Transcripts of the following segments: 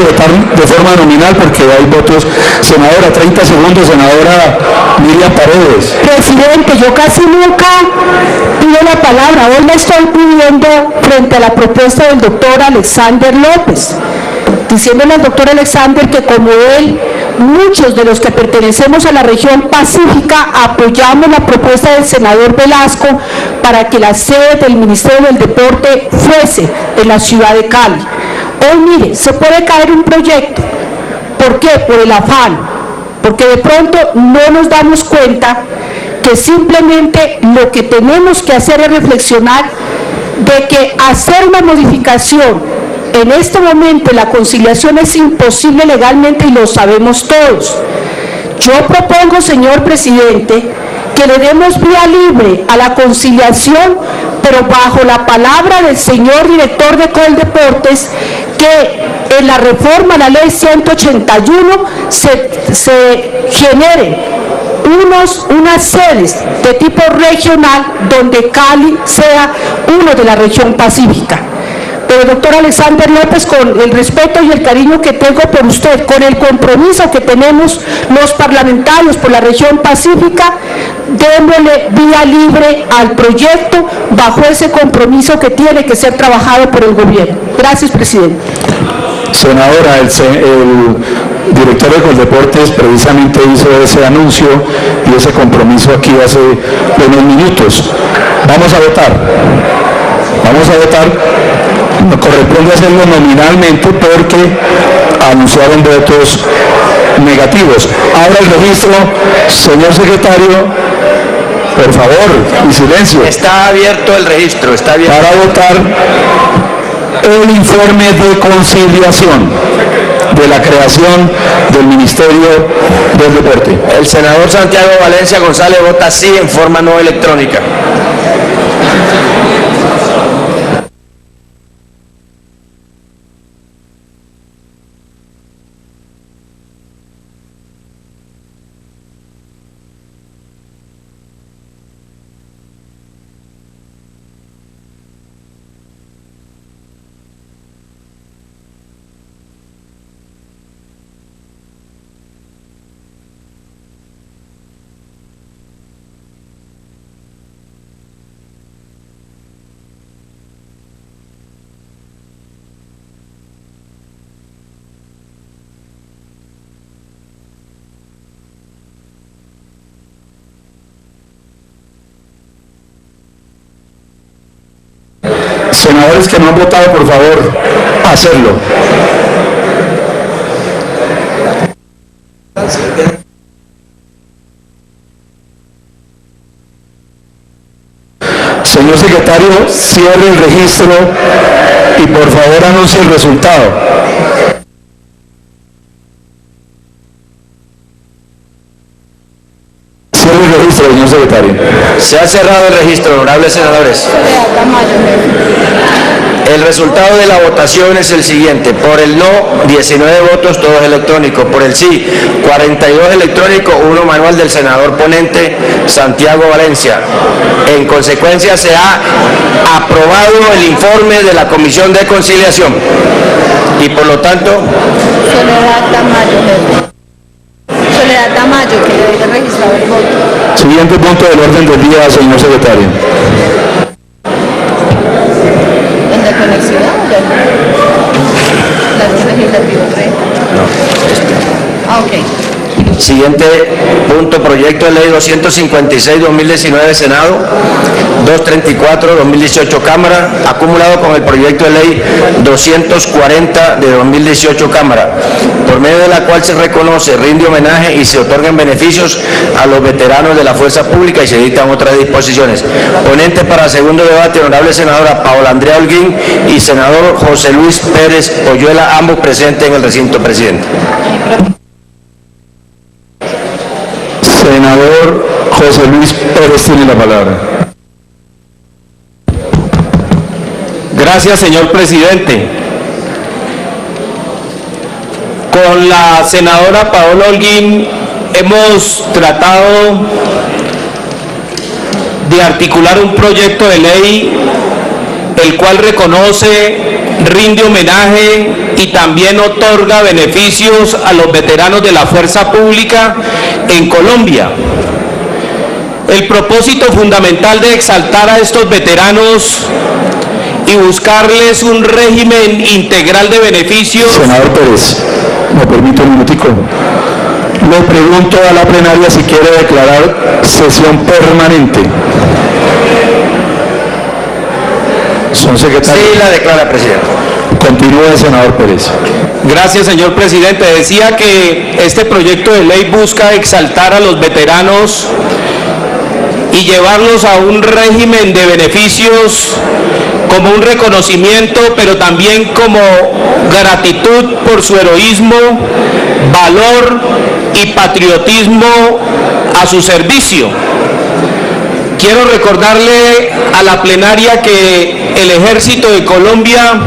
votar de forma nominal porque hay votos. Senadora, 30 segundos, senadora Miriam Paredes. Presidente, yo casi nunca pido la palabra. Hoy la estoy pidiendo frente a la propuesta del doctor Alexander López, diciéndole al doctor Alexander que como él, muchos de los que pertenecemos a la región pacífica apoyamos la propuesta del senador Velasco para que la sede del Ministerio del Deporte fuese en la ciudad de Cali. Hoy, mire, se puede caer un proyecto. ¿Por qué? Por el afán. Porque de pronto no nos damos cuenta que simplemente lo que tenemos que hacer es reflexionar de que hacer una modificación en este momento la conciliación es imposible legalmente y lo sabemos todos. Yo propongo, señor presidente, que le demos vía libre a la conciliación, pero bajo la palabra del señor director de Coldeportes, que en la reforma a la ley 181 se genere unas sedes de tipo regional donde Cali sea uno de la región pacífica. Pero doctor Alexander López, con el respeto y el cariño que tengo por usted, con el compromiso que tenemos los parlamentarios por la región pacífica, démosle vía libre al proyecto bajo ese compromiso que tiene que ser trabajado por el gobierno. Gracias, presidente. Senadora, el director de Coldeportes precisamente hizo ese anuncio y ese compromiso aquí hace unos minutos. Vamos a votar. Vamos a votar. Nos corresponde hacerlo nominalmente porque anunciaron votos negativos. Ahora el registro, señor secretario, por favor, y silencio. Está abierto el registro, está abierto. Para votar el informe de conciliación de la creación del Ministerio del Deporte. El senador Santiago Valencia González vota sí en forma no electrónica. Senadores que no han votado, por favor, hacerlo. Señor secretario, cierre el registro y por favor anuncie el resultado. Cierre el registro, señor secretario. Se ha cerrado el registro, honorables senadores. El resultado de la votación es el siguiente: por el no, 19 votos, todos electrónicos; por el sí, 42 electrónicos, 1 manual del senador ponente Santiago Valencia. En consecuencia, se ha aprobado el informe de la Comisión de Conciliación y por lo tanto... Soledad Tamayo, que debe registrar el voto. Siguiente punto del orden del día, señor secretario. ¿En la conexión? ¿La luz legislativa 3? No. Ah, ok. Siguiente punto, proyecto de ley 256-2019 Senado, 234-2018 Cámara, acumulado con el proyecto de ley 240 de 2018 Cámara, por medio de la cual se reconoce, rinde homenaje y se otorgan beneficios a los veteranos de la fuerza pública y se dictan otras disposiciones. Ponente para segundo debate, honorable senadora Paola Andrea Holguín y senador José Luis Pérez Oyuela, ambos presentes en el recinto, presidente. Senador José Luis Pérez tiene la palabra. Gracias, señor presidente. Con la senadora Paola Holguín hemos tratado de articular un proyecto de ley el cual reconoce rinde homenaje y también otorga beneficios a los veteranos de la fuerza pública en Colombia. El propósito fundamental de exaltar a estos veteranos y buscarles un régimen integral de beneficios. Senador Pérez, me permite un minutico. Le pregunto a la plenaria si quiere declarar sesión permanente. Son secretarios. Sí, la declara, presidente. Continúe, senador Pérez. Gracias, señor presidente. Decía que este proyecto de ley busca exaltar a los veteranos y llevarlos a un régimen de beneficios como un reconocimiento, pero también como gratitud por su heroísmo, valor y patriotismo a su servicio. Quiero recordarle a la plenaria que el Ejército de Colombia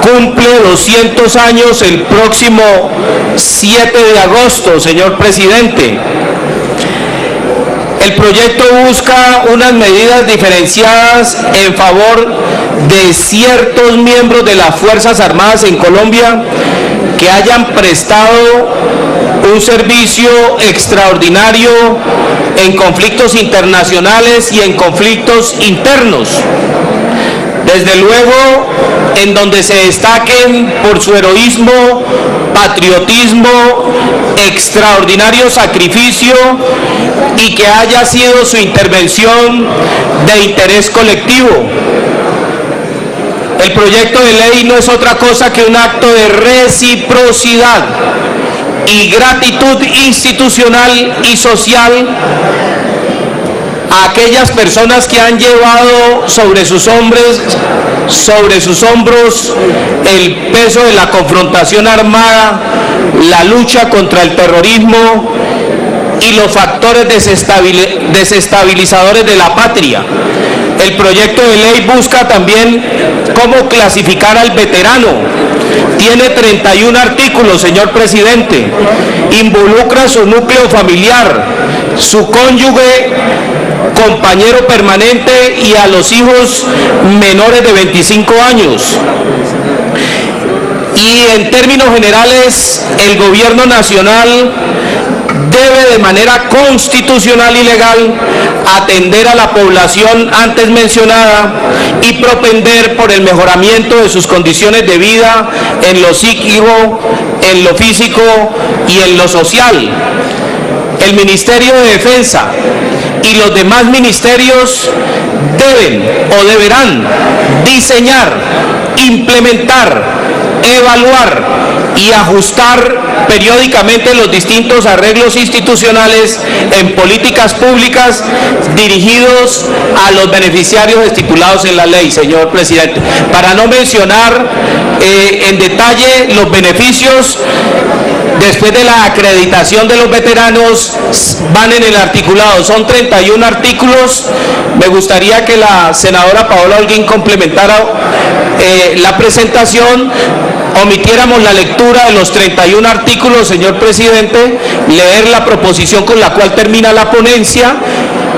cumple 200 años el próximo 7 de agosto, señor presidente. El proyecto busca unas medidas diferenciadas en favor de ciertos miembros de las Fuerzas Armadas en Colombia que hayan prestado un servicio extraordinario en conflictos internacionales y en conflictos internos. Desde luego, en donde se destaquen por su heroísmo, patriotismo, extraordinario sacrificio y que haya sido su intervención de interés colectivo. El proyecto de ley no es otra cosa que un acto de reciprocidad y gratitud institucional y social a aquellas personas que han llevado sobre sus hombros el peso de la confrontación armada, la lucha contra el terrorismo y los factores desestabilizadores de la patria. El proyecto de ley busca también cómo clasificar al veterano. Tiene 31 artículos, señor presidente. Involucra su núcleo familiar, su cónyuge, compañero permanente y a los hijos menores de 25 años. Y en términos generales, el gobierno nacional debe de manera constitucional y legal atender a la población antes mencionada y propender por el mejoramiento de sus condiciones de vida en lo psíquico, en lo físico y en lo social. El Ministerio de Defensa y los demás ministerios deben o deberán diseñar, implementar, evaluar y ajustar periódicamente los distintos arreglos institucionales en políticas públicas dirigidos a los beneficiarios estipulados en la ley, señor presidente. Para no mencionar en detalle los beneficios después de la acreditación de los veteranos, van en el articulado, son 31 artículos. Me gustaría que la senadora Paola Holguín complementara la presentación, omitiéramos la lectura de los 31 artículos, señor presidente, leer la proposición con la cual termina la ponencia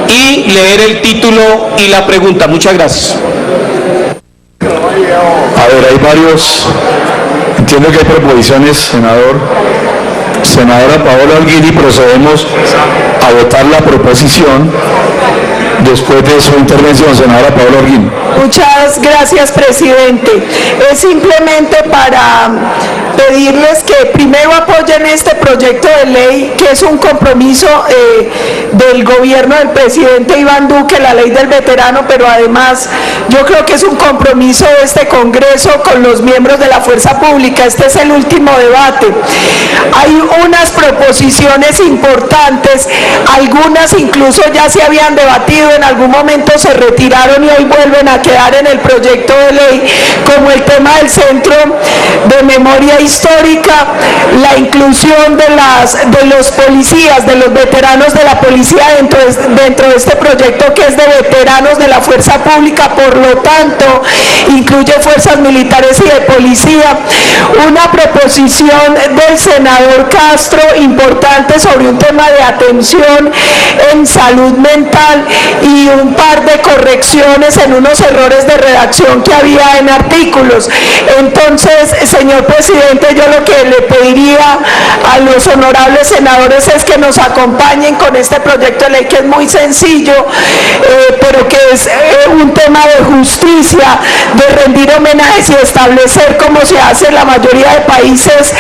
y leer el título y la pregunta. Muchas gracias. A ver, hay varios, entiendo que hay proposiciones, senador. Senadora Paola Holguín, y procedemos a votar la proposición después de su intervención. Senadora Paola Holguín. Muchas gracias, presidente. Es simplemente para pedirles que primero apoyen este proyecto de ley, que es un compromiso del gobierno del presidente Iván Duque, la ley del veterano, pero además yo creo que es un compromiso de este Congreso con los miembros de la fuerza pública. Este es el último debate. Hay unas proposiciones importantes, algunas incluso ya se habían debatido, en algún momento se retiraron y hoy vuelven a quedar en el proyecto de ley, como el tema del Centro de Memoria Histórica, la inclusión de los policías, de los veteranos de la policía dentro de este proyecto, que es de veteranos de la fuerza pública. Por lo tanto, incluye fuerzas militares y de policía, una proposición del senador Castro importante sobre un tema de atención en salud mental y un par de correcciones en unos errores de redacción que había en artículos. Entonces, señor presidente, yo lo que le pediría a los honorables senadores es que nos acompañen con este proyecto de ley, que es muy sencillo, pero que es un tema de justicia, de rendir homenajes y establecer, como se hace en la mayoría de países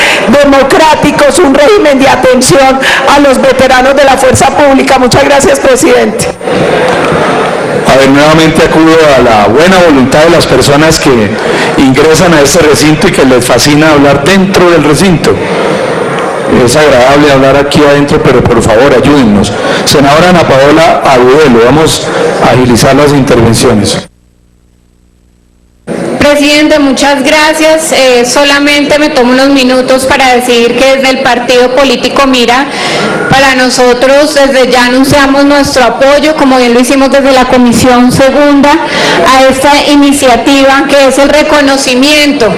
democráticos, un régimen de atención a los veteranos de la fuerza pública. Muchas gracias, presidente. A ver, nuevamente acudo a la buena voluntad de las personas que ingresan a este recinto y que les fascina hablar dentro del recinto. Es agradable hablar aquí adentro, pero por favor ayúdennos. Senadora Ana Paola Agudelo, vamos a agilizar las intervenciones. Presidente, muchas gracias. Solamente me tomo unos minutos para decir que desde el partido político Mira, para nosotros desde ya anunciamos nuestro apoyo, como bien lo hicimos desde la Comisión Segunda, a esta iniciativa que es el reconocimiento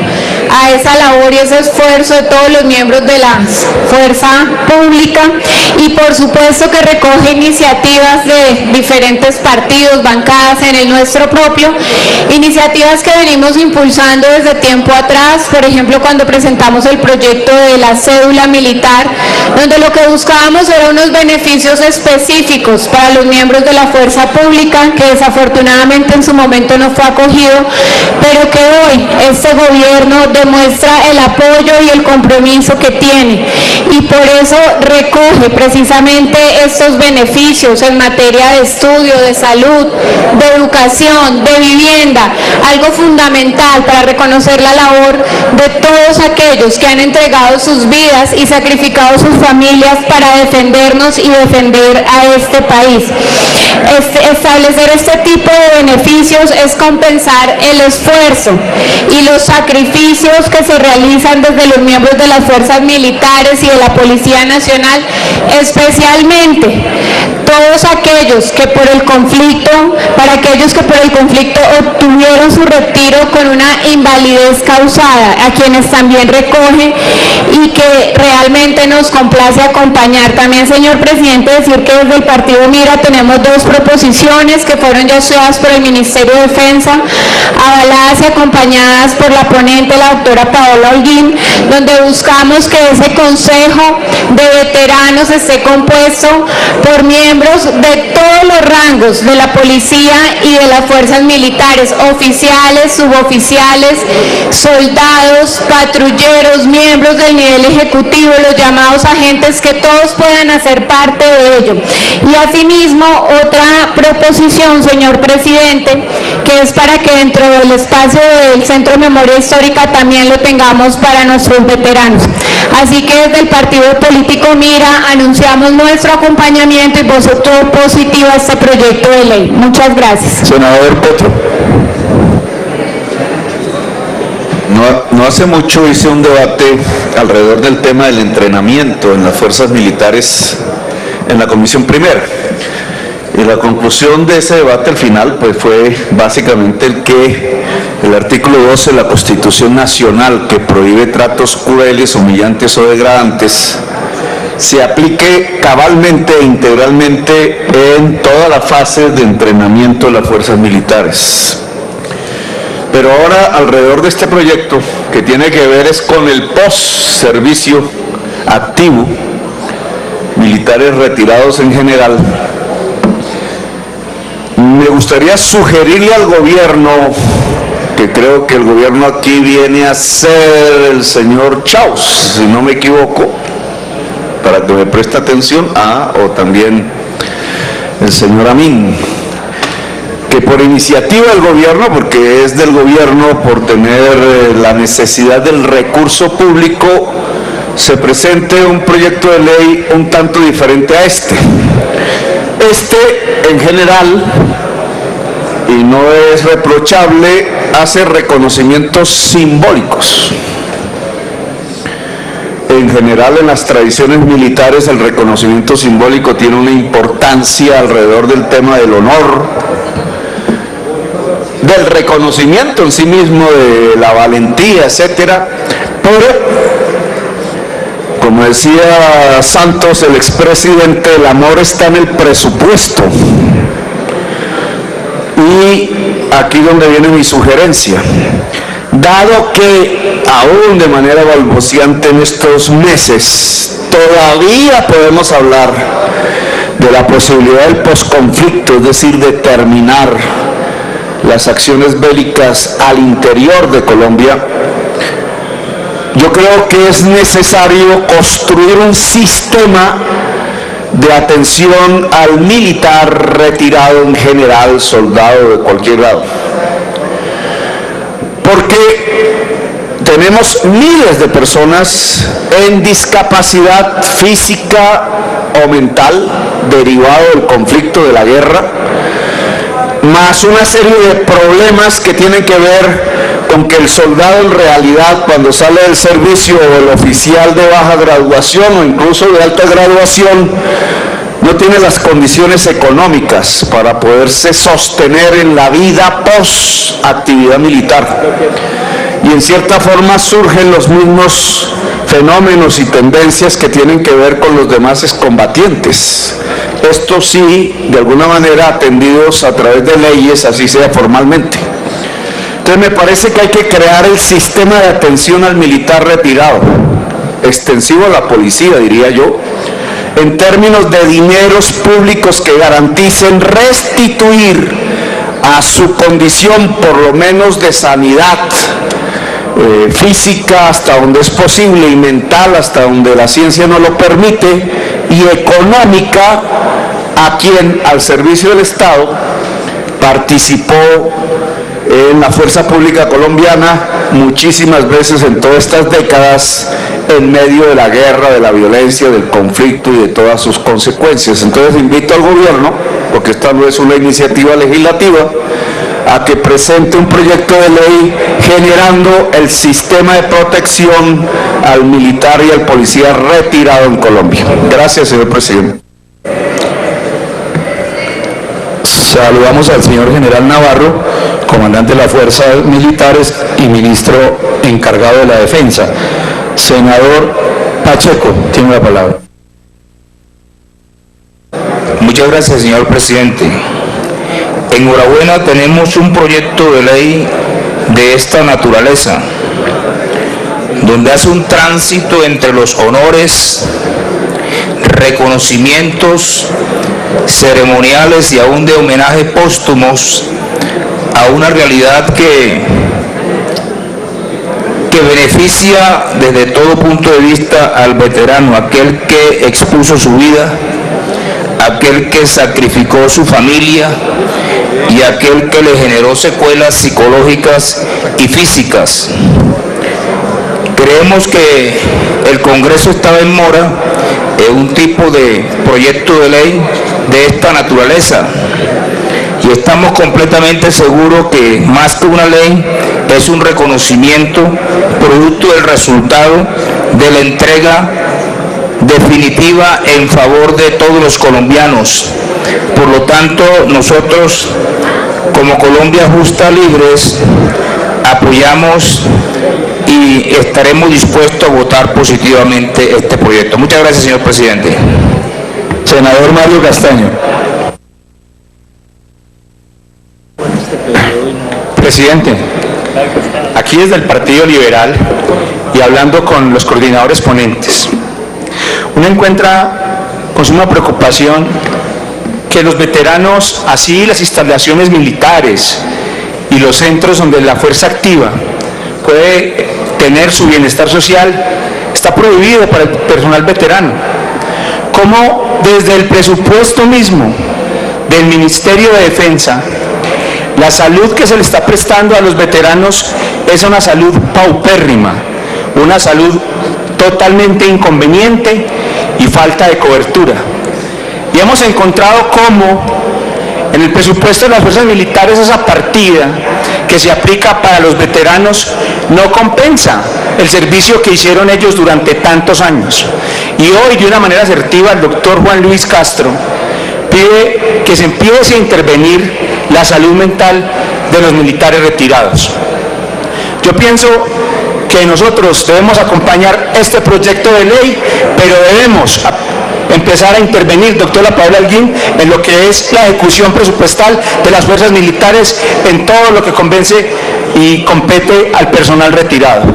a esa labor y ese esfuerzo de todos los miembros de la fuerza pública, y por supuesto que recoge iniciativas de diferentes partidos, bancadas, en el nuestro propio, iniciativas que venimos impulsando desde tiempo atrás. Por ejemplo, cuando presentamos el proyecto de la cédula militar, donde lo que buscábamos eran unos beneficios específicos para los miembros de la fuerza pública, que desafortunadamente en su momento no fue acogido, pero que hoy este gobierno demuestra el apoyo y el compromiso que tiene, y por eso recoge precisamente estos beneficios en materia de estudio, de salud, de educación, de vivienda, algo fundamental para reconocer la labor de todos aquellos que han entregado sus vidas y sacrificado sus familias para defendernos y defender a este país. Establecer este tipo de beneficios es compensar el esfuerzo y los sacrificios que se realizan desde los miembros de las fuerzas militares y de la Policía Nacional, especialmente todos aquellos que por el conflicto, para aquellos que por el conflicto obtuvieron su retiro con una invalidez causada, a quienes también recoge y que realmente nos complace acompañar. También, señor presidente, decir que desde el partido Mira tenemos dos proposiciones que fueron ya estudiadas por el Ministerio de Defensa, avaladas y acompañadas por la ponente, la doctora Paola Holguín, donde buscamos que ese consejo de veteranos esté compuesto por miembros de todos los rangos de la policía y de las fuerzas militares, oficiales, suboficiales, soldados, patrulleros, miembros del nivel ejecutivo, los llamados agentes, que todos puedan hacer parte de ello. Y asimismo, otra proposición, señor presidente, que es para que dentro del espacio del Centro de Memoria Histórica también lo tengamos para nuestros veteranos. Así que desde el partido político Mira anunciamos nuestro acompañamiento y voto positivo a este proyecto de ley. Muchas gracias. Senador Petro. No hace mucho hice un debate alrededor del tema del entrenamiento en las fuerzas militares en la Comisión Primera. Y la conclusión de ese debate al final pues fue básicamente el artículo 12 de la Constitución Nacional, que prohíbe tratos crueles, humillantes o degradantes, se aplique cabalmente e integralmente en todas las fases de entrenamiento de las fuerzas militares. Pero ahora, alrededor de este proyecto, que tiene que ver es con el post-servicio activo, militares retirados en general, me gustaría sugerirle al gobierno, que creo que el gobierno aquí viene a ser el señor Chaus, si no me equivoco, para que me preste atención, o también el señor Amin, que por iniciativa del gobierno, porque es del gobierno por tener la necesidad del recurso público, se presente un proyecto de ley un tanto diferente a este. Este, en general, y no es reprochable, hace reconocimientos simbólicos. En general, en las tradiciones militares, el reconocimiento simbólico tiene una importancia alrededor del tema del honor, del reconocimiento en sí mismo, de la valentía, etcétera, pero, como decía Santos, el expresidente, el amor está en el presupuesto. Y aquí donde viene mi sugerencia. Dado que aún de manera balbuciante en estos meses todavía podemos hablar de la posibilidad del posconflicto, es decir, de terminar las acciones bélicas al interior de Colombia, yo creo que es necesario construir un sistema de atención al militar retirado, en general, soldado de cualquier lado. Porque tenemos miles de personas en discapacidad física o mental derivado del conflicto, de la guerra, más una serie de problemas que tienen que ver con que el soldado en realidad, cuando sale del servicio, o el oficial de baja graduación o incluso de alta graduación, no tiene las condiciones económicas para poderse sostener en la vida post actividad militar. Y en cierta forma surgen los mismos fenómenos y tendencias que tienen que ver con los demás excombatientes. Esto sí, de alguna manera atendidos a través de leyes, así sea formalmente. Entonces me parece que hay que crear el sistema de atención al militar retirado, extensivo a la policía, diría yo, en términos de dineros públicos que garanticen restituir a su condición, por lo menos de sanidad física hasta donde es posible, y mental hasta donde la ciencia no lo permite, y económica a quien al servicio del Estado participó en la fuerza pública colombiana muchísimas veces en todas estas décadas, en medio de la guerra, de la violencia, del conflicto y de todas sus consecuencias. Entonces invito al gobierno, porque esta no es una iniciativa legislativa, a que presente un proyecto de ley generando el sistema de protección al militar y al policía retirado en Colombia. Gracias, señor presidente. Saludamos al señor general Navarro, comandante de las fuerzas militares y ministro encargado de la defensa. Senador Pacheco, tiene la palabra. Muchas gracias, señor presidente. Enhorabuena, tenemos un proyecto de ley de esta naturaleza, donde hace un tránsito entre los honores, reconocimientos ceremoniales y aún de homenaje póstumos a una realidad que beneficia desde todo punto de vista al veterano, aquel que expuso su vida, aquel que sacrificó su familia y aquel que le generó secuelas psicológicas y físicas. Creemos que el Congreso estaba en mora en un tipo de proyecto de ley de esta naturaleza, y estamos completamente seguros que más que una ley es un reconocimiento producto del resultado de la entrega definitiva en favor de todos los colombianos. Por lo tanto, nosotros como Colombia Justa Libres apoyamos y estaremos dispuestos a votar positivamente este proyecto. Muchas gracias, señor presidente. Senador Mario Castaño. Presidente, aquí desde el Partido Liberal y hablando con los coordinadores ponentes, uno encuentra con suma preocupación que los veteranos, así las instalaciones militares y los centros donde la fuerza activa puede tener su bienestar social, está prohibido para el personal veterano. ¿Cómo desde el presupuesto mismo del Ministerio de Defensa la salud que se le está prestando a los veteranos es una salud paupérrima, una salud totalmente inconveniente y falta de cobertura? Y hemos encontrado cómo en el presupuesto de las fuerzas militares esa partida que se aplica para los veteranos no compensa el servicio que hicieron ellos durante tantos años. Y hoy, de una manera asertiva, el doctor Juan Luis Castro pide que se empiece a intervenir la salud mental de los militares retirados. Yo pienso que nosotros debemos acompañar este proyecto de ley, pero debemos empezar a intervenir, doctora Paola Holguín, en lo que es la ejecución presupuestal de las fuerzas militares en todo lo que convence y compete al personal retirado.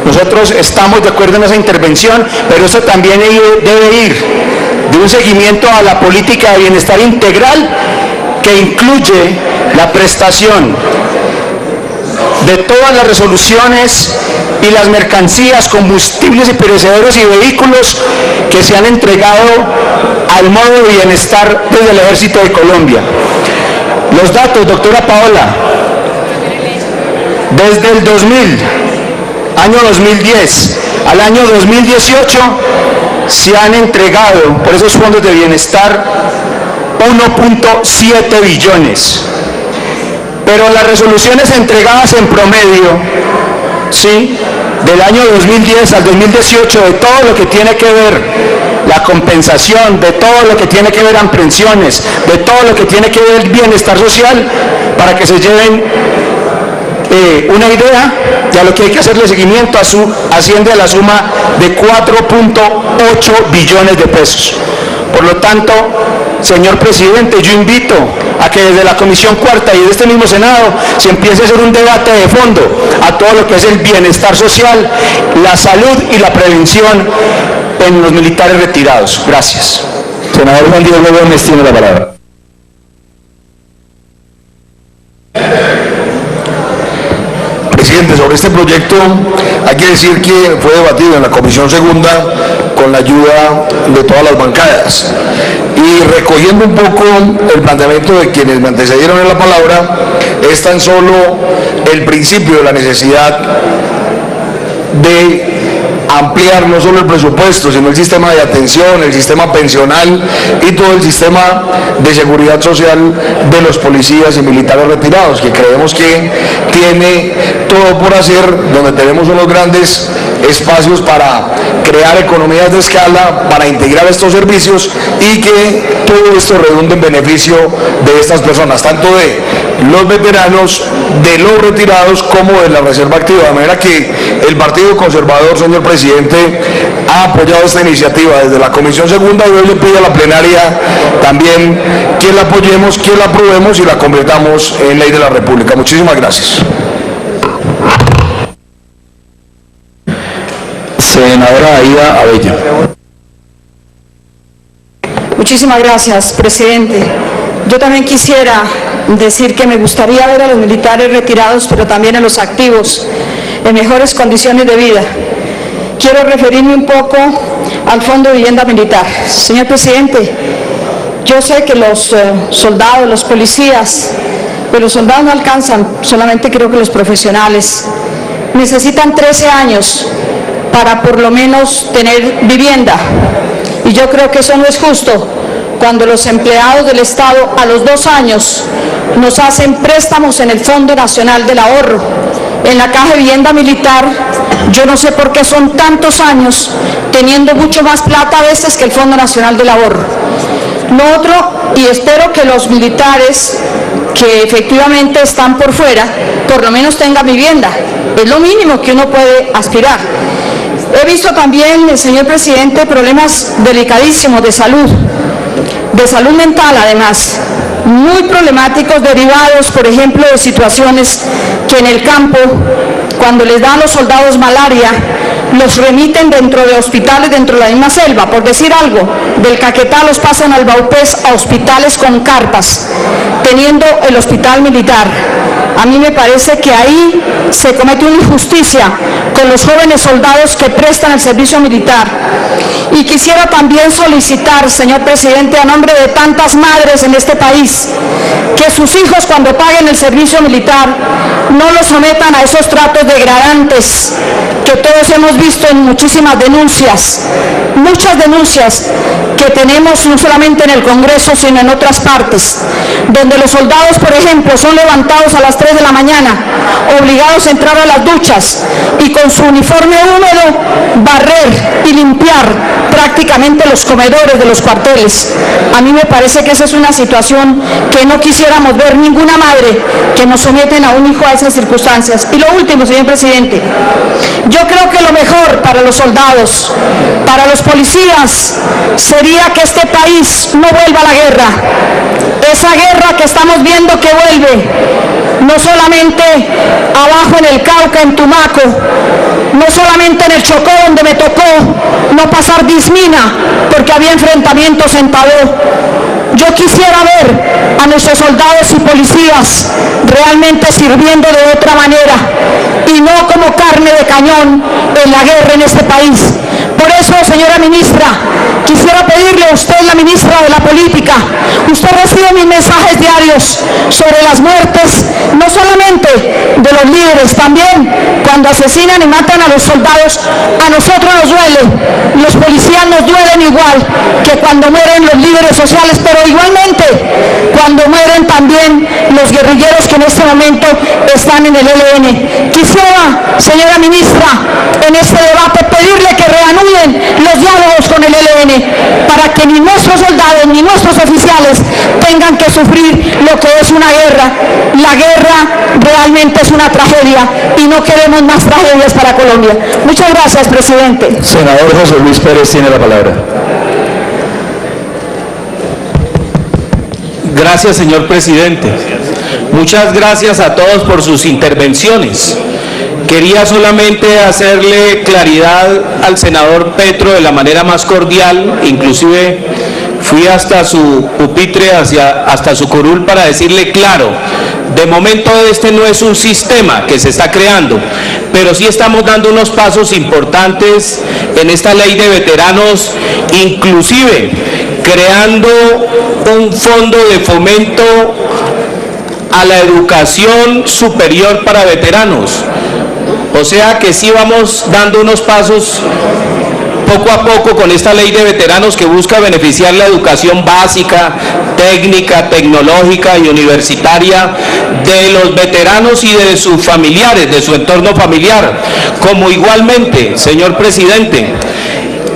Nosotros estamos de acuerdo en esa intervención, pero eso también debe ir de un seguimiento a la política de bienestar integral que incluye la prestación de todas las resoluciones y las mercancías, combustibles y perecederos y vehículos que se han entregado al modo de bienestar desde el Ejército de Colombia. Los datos, doctora Paola, desde el 2010 al año 2018 se han entregado por esos fondos de bienestar 1.7 billones. Pero las resoluciones entregadas en promedio, ¿sí?, del año 2010 al 2018, de todo lo que tiene que ver la compensación, de todo lo que tiene que ver aprehensiones, de todo lo que tiene que ver bienestar social, para que se lleven una idea de a lo que hay que hacerle seguimiento, asciende a la suma de 4.8 billones de pesos. Por lo tanto, señor presidente, yo invito a que desde la Comisión Cuarta y de este mismo Senado se empiece a hacer un debate de fondo a todo lo que es el bienestar social, la salud y la prevención en los militares retirados. Gracias. Senador Juan Diego Gómez tiene la palabra. Presidente, sobre este proyecto hay que decir que fue debatido en la Comisión Segunda con la ayuda de todas las bancadas. Y recogiendo un poco el planteamiento de quienes me antecedieron en la palabra, es tan solo el principio de la necesidad de ampliar no solo el presupuesto, sino el sistema de atención, el sistema pensional y todo el sistema de seguridad social de los policías y militares retirados, que creemos que tiene todo por hacer, donde tenemos unos grandes espacios para crear economías de escala, para integrar estos servicios y que todo esto redunde en beneficio de estas personas, tanto de los veteranos, de los retirados, como de la reserva activa. De manera que el Partido Conservador, señor presidente, ha apoyado esta iniciativa desde la Comisión Segunda y hoy le pido a la plenaria también que la apoyemos, que la aprobemos y la convirtamos en ley de la República. Muchísimas gracias. Senadora Aida Abello. Muchísimas gracias, presidente. Yo también quisiera decir que me gustaría ver a los militares retirados, pero también a los activos, en mejores condiciones de vida. Quiero referirme un poco al Fondo de Vivienda Militar. Señor presidente, yo sé que los soldados, los policías, pero los soldados no alcanzan, solamente creo que los profesionales necesitan 13 años para por lo menos tener vivienda. Y yo creo que eso no es justo cuando los empleados del Estado a los 2 años nos hacen préstamos en el Fondo Nacional del Ahorro, en la Caja de Vivienda Militar. Yo no sé por qué son tantos años teniendo mucho más plata a veces que el Fondo Nacional del Ahorro. Lo otro, y espero que los militares que efectivamente están por fuera, por lo menos tengan vivienda. Es lo mínimo que uno puede aspirar. He visto también, señor presidente, problemas delicadísimos de salud mental además, muy problemáticos, derivados, por ejemplo, de situaciones que en el campo, cuando les dan a los soldados malaria, los remiten dentro de hospitales, dentro de la misma selva. Por decir algo, del Caquetá los pasan al Baupés a hospitales con carpas, teniendo el hospital militar. A mí me parece que ahí se comete una injusticia con los jóvenes soldados que prestan el servicio militar. Y quisiera también solicitar, señor presidente, a nombre de tantas madres en este país, que sus hijos cuando paguen el servicio militar no los sometan a esos tratos degradantes que todos hemos visto en muchísimas denuncias, muchas denuncias que tenemos no solamente en el Congreso sino en otras partes, donde los soldados, por ejemplo, son levantados a las 3 de la mañana, obligados a entrar a las duchas y con su uniforme húmedo barrer y limpiar prácticamente los comedores de los cuarteles. A mí me parece que esa es una situación que no quisiéramos ver ninguna madre, que nos someten a un hijo a esas circunstancias. Y lo último, señor presidente, yo creo que lo mejor para los soldados, para los policías, sería que este país no vuelva a la guerra. Esa guerra que estamos viendo que vuelve, no solamente abajo en el Cauca, en Tumaco, no solamente en el Chocó, donde me tocó no pasar dismina porque había enfrentamientos en Tabó. Yo quisiera ver a nuestros soldados y policías realmente sirviendo de otra manera y no como carne de cañón en la guerra en este país. Por eso, señora ministra, quisiera pedirle a usted, la ministra de la Política, usted recibe mis mensajes diarios sobre las muertes, no solamente de los líderes, también cuando asesinan y matan a los soldados, a nosotros nos duele, los policías nos duelen igual que cuando mueren los líderes sociales, pero igualmente cuando mueren también los guerrilleros que en este momento están en el ELN. Quisiera, señora ministra, en este debate pedirle que reanuden los diálogos con el ELN para que ni nuestros soldados ni nuestros oficiales tengan que sufrir lo que es una guerra. La guerra realmente es una tragedia y no queremos más tragedias para Colombia. Muchas gracias, presidente. Senador José Luis Pérez tiene la palabra. Gracias, señor presidente. Muchas gracias a todos por sus intervenciones. Quería solamente hacerle claridad al senador Petro de la manera más cordial, inclusive fui hasta su pupitre, hasta su curul para decirle claro, de momento este no es un sistema que se está creando, pero sí estamos dando unos pasos importantes en esta ley de veteranos, inclusive creando un fondo de fomento a la educación superior para veteranos. O sea que sí vamos dando unos pasos poco a poco con esta ley de veteranos que busca beneficiar la educación básica, técnica, tecnológica y universitaria de los veteranos y de sus familiares, de su entorno familiar. Como igualmente, señor presidente,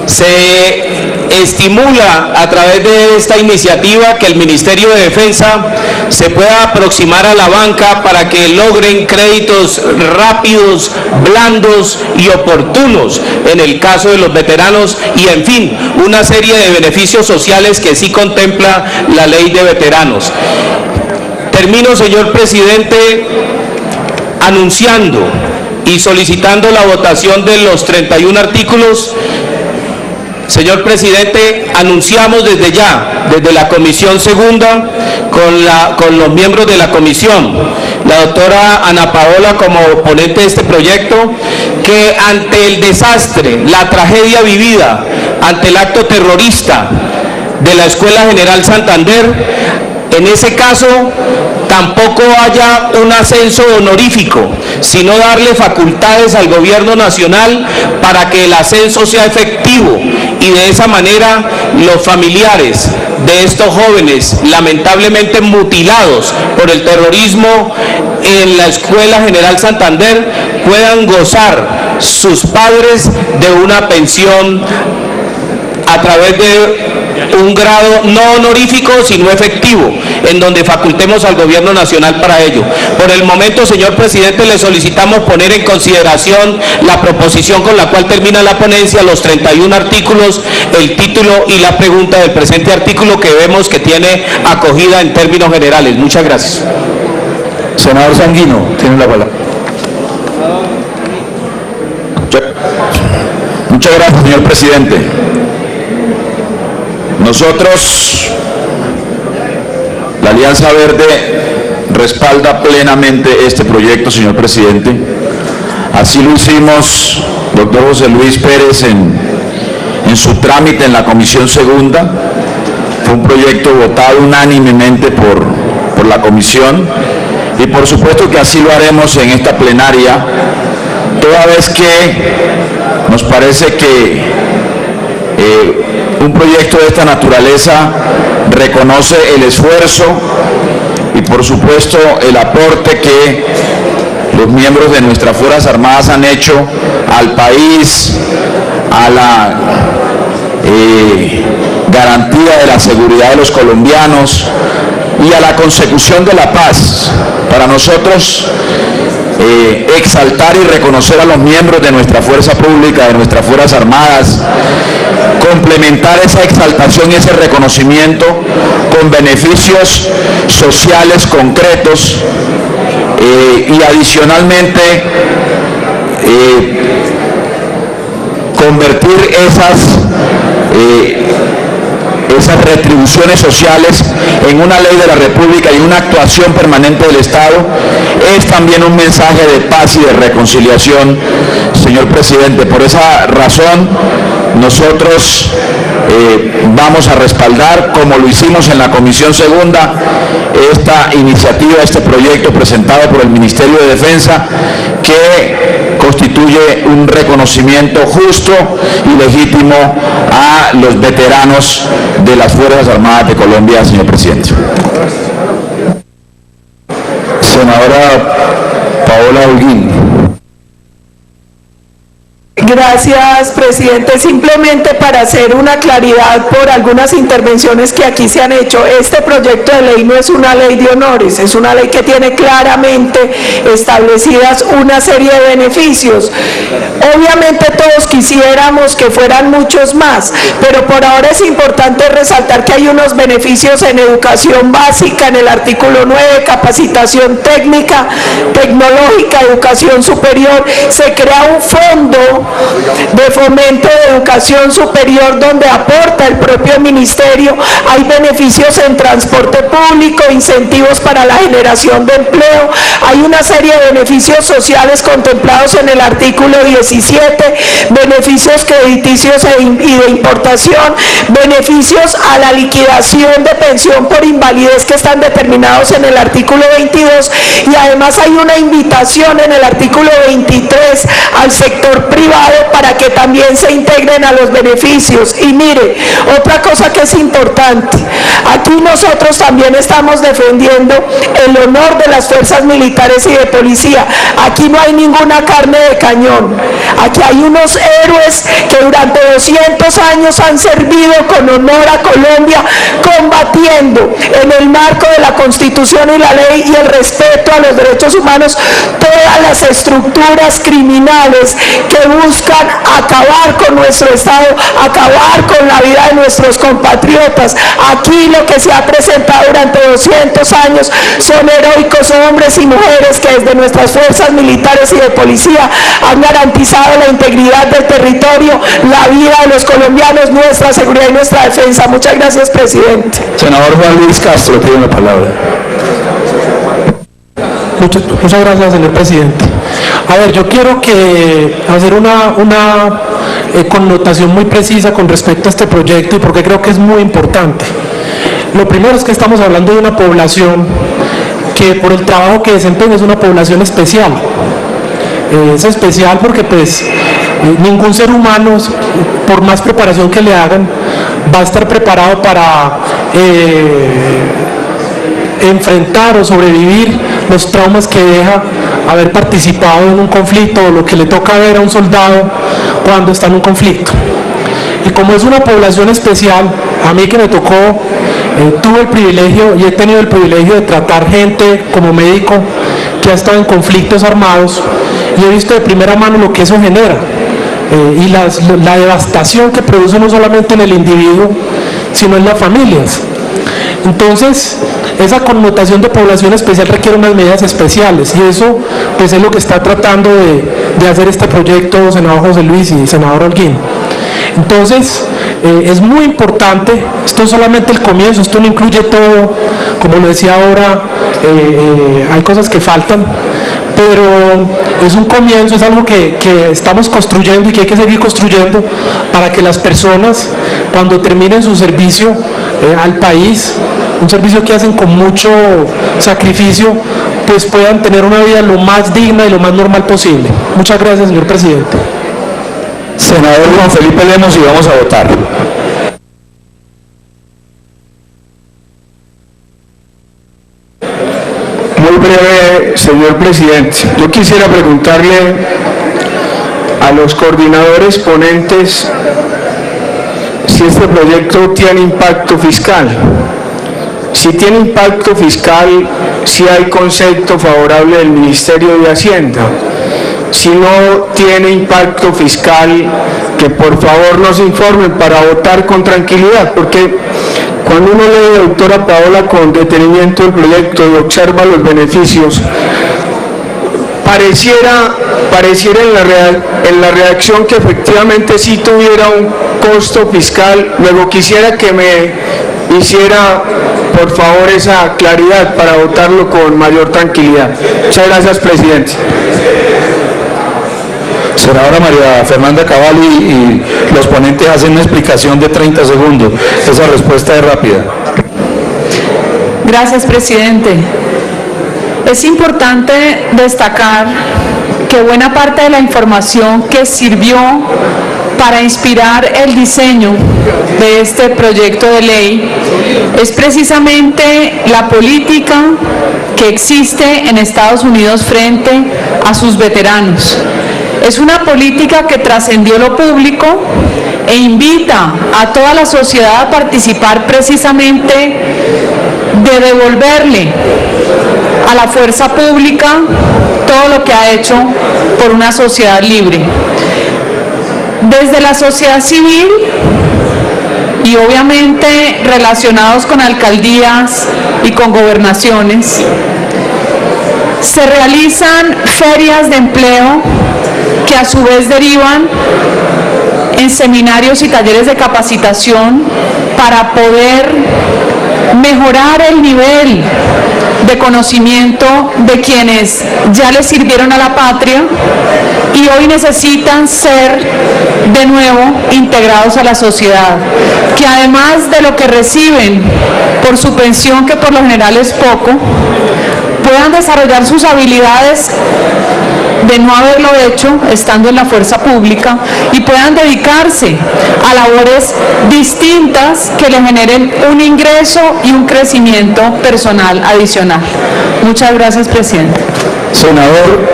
se estimula a través de esta iniciativa que el Ministerio de Defensa se pueda aproximar a la banca para que logren créditos rápidos, blandos y oportunos en el caso de los veteranos y, en fin, una serie de beneficios sociales que sí contempla la ley de veteranos. Termino, señor presidente, anunciando y solicitando la votación de los 31 artículos. Señor presidente, anunciamos desde ya, desde la Comisión Segunda, con los miembros de la comisión, la doctora Ana Paola como ponente de este proyecto, que ante el desastre, la tragedia vivida, ante el acto terrorista de la Escuela General Santander, en ese caso tampoco haya un ascenso honorífico, sino darle facultades al gobierno nacional para que el ascenso sea efectivo y de esa manera los familiares de estos jóvenes lamentablemente mutilados por el terrorismo en la Escuela General Santander puedan gozar sus padres de una pensión a través de un grado no honorífico sino efectivo, en donde facultemos al gobierno nacional para ello. Por el momento, señor presidente, le solicitamos poner en consideración la proposición con la cual termina la ponencia, los 31 artículos, el título y la pregunta del presente artículo, que vemos que tiene acogida en términos generales. Muchas gracias. Senador Sanguino tiene la palabra. Muchas gracias, señor presidente. Nosotros, la Alianza Verde, respalda plenamente este proyecto, señor presidente. Así lo hicimos, doctor José Luis Pérez, en su trámite en la Comisión Segunda. Fue un proyecto votado unánimemente por la Comisión y por supuesto que así lo haremos en esta plenaria, toda vez que nos parece que un proyecto de esta naturaleza reconoce el esfuerzo y por supuesto el aporte que los miembros de nuestras Fuerzas Armadas han hecho al país, a la garantía de la seguridad de los colombianos y a la consecución de la paz. Para nosotros, exaltar y reconocer a los miembros de nuestra fuerza pública, de nuestras Fuerzas Armadas, complementar esa exaltación y ese reconocimiento con beneficios sociales concretos y adicionalmente convertir esas retribuciones sociales en una ley de la República y una actuación permanente del Estado, es también un mensaje de paz y de reconciliación, señor presidente. Por esa razón, nosotros vamos a respaldar, como lo hicimos en la Comisión Segunda, esta iniciativa, este proyecto presentado por el Ministerio de Defensa, que constituye un reconocimiento justo y legítimo a los veteranos de las Fuerzas Armadas de Colombia, señor presidente. Senadora Paola Holguín. Gracias, presidente. Simplemente para hacer una claridad por algunas intervenciones que aquí se han hecho, este proyecto de ley no es una ley de honores, es una ley que tiene claramente establecidas una serie de beneficios. Obviamente todos quisiéramos que fueran muchos más, pero por ahora es importante resaltar que hay unos beneficios en educación básica, en el artículo 9, capacitación técnica, tecnológica, educación superior. Se crea un fondo de fomento de educación superior donde aporta el propio ministerio. Hay beneficios en transporte público, incentivos para la generación de empleo, hay una serie de beneficios sociales contemplados en el artículo 17, beneficios crediticios y de importación, beneficios a la liquidación de pensión por invalidez que están determinados en el artículo 22, y además hay una invitación en el artículo 23 al sector privado para que también se integren a los beneficios. Y mire, otra cosa que es importante, aquí nosotros también estamos defendiendo el honor de las fuerzas militares y de policía. Aquí no hay ninguna carne de cañón, aquí hay unos héroes que durante 200 años han servido con honor a Colombia, combatiendo en el marco de la Constitución y la ley y el respeto a los derechos humanos todas las estructuras criminales que buscan acabar con nuestro Estado, acabar con la vida de nuestros compatriotas. Aquí lo que se ha presentado durante 200 años son heroicos hombres y mujeres que desde nuestras fuerzas militares y de policía han garantizado la integridad del territorio, la vida de los colombianos, nuestra seguridad y nuestra defensa. Muchas gracias, presidente. Senador Juan Luis Castro tiene la palabra. Muchas gracias, señor presidente. A ver, yo quiero hacer una connotación muy precisa con respecto a este proyecto y porque creo que es muy importante. Lo primero es que estamos hablando de una población que por el trabajo que desempeña es una población especial. Es especial porque pues ningún ser humano, por más preparación que le hagan, va a estar preparado para enfrentar o sobrevivir los traumas que deja haber participado en un conflicto o lo que le toca ver a un soldado cuando está en un conflicto. Y como es una población especial, a mí que me tocó, tuve el privilegio y he tenido el privilegio de tratar gente como médico que ha estado en conflictos armados y he visto de primera mano lo que eso genera y la devastación que produce no solamente en el individuo, sino en las familias. Entonces, esa connotación de población especial requiere unas medidas especiales y eso pues, es lo que está tratando de hacer este proyecto, senador José Luis y senador Holguín. Entonces, es muy importante, esto es solamente el comienzo, esto no incluye todo, como lo decía ahora, hay cosas que faltan, pero es un comienzo, es algo que estamos construyendo y que hay que seguir construyendo para que las personas, cuando terminen su servicio al país, un servicio que hacen con mucho sacrificio, pues puedan tener una vida lo más digna y lo más normal posible. Muchas gracias, señor presidente. Senador Juan Felipe Lemos, y vamos a votar. Muy breve, señor presidente. Yo quisiera preguntarle a los coordinadores ponentes si este proyecto tiene impacto fiscal. Si tiene impacto fiscal, si hay concepto favorable del Ministerio de Hacienda. Si no tiene impacto fiscal, que por favor nos informen para votar con tranquilidad, porque cuando uno lee, doctora Paola, con detenimiento el proyecto y observa los beneficios, pareciera en la redacción que efectivamente sí tuviera un costo fiscal. Luego quisiera que me hiciera por favor esa claridad para votarlo con mayor tranquilidad. Muchas gracias, presidente. Senadora María Fernanda Cabal y los ponentes hacen una explicación de 30 segundos. Esa respuesta es rápida. Gracias, presidente. Es importante destacar que buena parte de la información que sirvió para inspirar el diseño de este proyecto de ley es precisamente la política que existe en Estados Unidos frente a sus veteranos. Es una política que trascendió lo público e invita a toda la sociedad a participar precisamente de devolverle a la fuerza pública todo lo que ha hecho por una sociedad libre. Desde la sociedad civil y obviamente relacionados con alcaldías y con gobernaciones, se realizan ferias de empleo que a su vez derivan en seminarios y talleres de capacitación para poder mejorar el nivel de conocimiento de quienes ya les sirvieron a la patria y hoy necesitan ser de nuevo integrados a la sociedad, que además de lo que reciben por su pensión, que por lo general es poco, puedan desarrollar sus habilidades de no haberlo hecho estando en la fuerza pública y puedan dedicarse a labores distintas que le generen un ingreso y un crecimiento personal adicional. Muchas gracias, presidente. Senador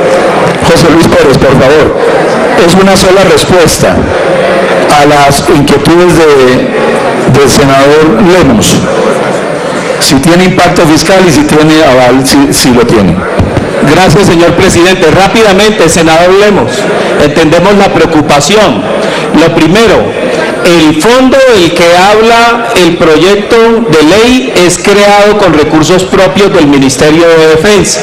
José Luis Pérez, por favor. Es una sola respuesta a las inquietudes del senador Lemos. Si tiene impacto fiscal y si tiene aval, si lo tiene. Gracias, señor presidente. Rápidamente, senador Lemos, entendemos la preocupación. Lo primero, el fondo del que habla el proyecto de ley es creado con recursos propios del Ministerio de Defensa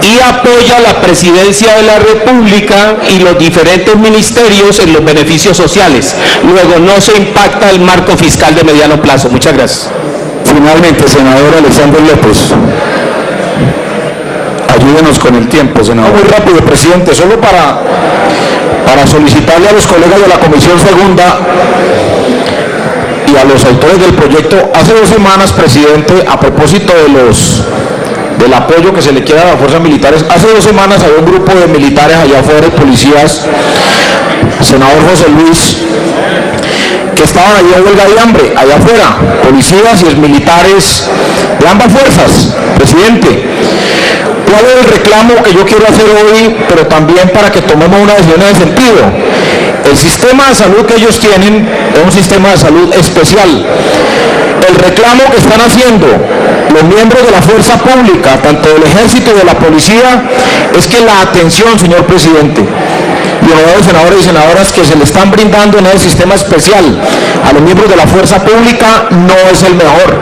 y apoya la Presidencia de la República y los diferentes ministerios en los beneficios sociales. Luego, no se impacta el marco fiscal de mediano plazo. Muchas gracias. Finalmente, senador Alexander López. Ayúdenos con el tiempo, senador. Muy rápido, presidente, solo para solicitarle a los colegas de la Comisión Segunda y a los autores del proyecto, hace 2 semanas, presidente, a propósito del apoyo que se le quiere a las fuerzas militares, hace 2 semanas había un grupo de militares allá afuera, policías, senador José Luis, que estaban allí en huelga de hambre, allá afuera, policías y militares de ambas fuerzas, presidente. ¿Cuál es el reclamo que yo quiero hacer hoy, pero también para que tomemos una decisión en ese sentido? El sistema de salud que ellos tienen es un sistema de salud especial. El reclamo que están haciendo los miembros de la fuerza pública, tanto del ejército y de la policía, es que la atención, señor presidente, y honorables senadores y senadoras, que se le están brindando en el sistema especial a los miembros de la fuerza pública no es el mejor.